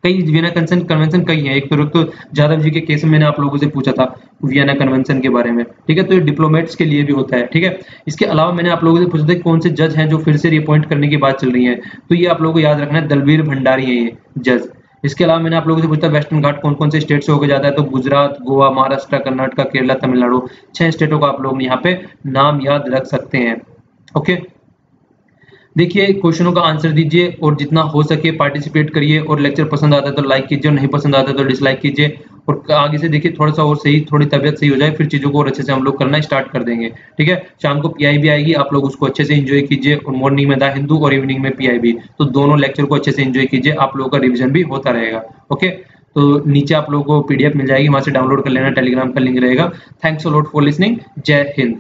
कई वियना कन्वेंशन कई है, एक तो जादव जी के केस में मैंने आप लोगों से पूछा था वियना कन्वेंशन के बारे में, ठीक है। तो ये डिप्लोमेट्स के लिए भी होता है, ठीक है। इसके अलावा मैंने आप लोगों से पूछा था कि कौन से जज हैं जो फिर से रिअपॉइंट करने की बात चल रही है, तो ये आप लोगों को याद रखना है, दलवीर भंडारी है ये जज। इसके अलावा मैंने आप लोगों से पूछा वेस्टर्न घाट कौन कौन से स्टेट से होकर जाता है, तो गुजरात, गोवा, महाराष्ट्र, कर्नाटक, केरला, तमिलनाडु, 6 स्टेटों का आप लोग यहाँ पे नाम याद रख सकते हैं, ओके। देखिए क्वेश्चनों का आंसर दीजिए और जितना हो सके पार्टिसिपेट करिए, और लेक्चर पसंद आता है तो लाइक कीजिए और नहीं पसंद आता है तो डिसलाइक कीजिए। और आगे से देखिए थोड़ा सा और सही, थोड़ी तबियत सही हो जाए फिर चीज़ों को और अच्छे से हम लोग करना स्टार्ट कर देंगे, ठीक है। शाम को पीआईबी आएगी, आप लोग उसको अच्छे से एंजॉय कीजिए, और मॉर्निंग में द हिंदू और इवनिंग में पीआईबी, तो दोनों लेक्चर को अच्छे से एंजॉय कीजिए, आप लोगों का रिविजन भी होता रहेगा, ओके। तो नीचे आप लोगों को पीडीएफ मिल जाएगी, वहां से डाउनलोड कर लेना, टेलीग्राम का लिंक रहेगा। Thanks a lot for listening, जय हिंद।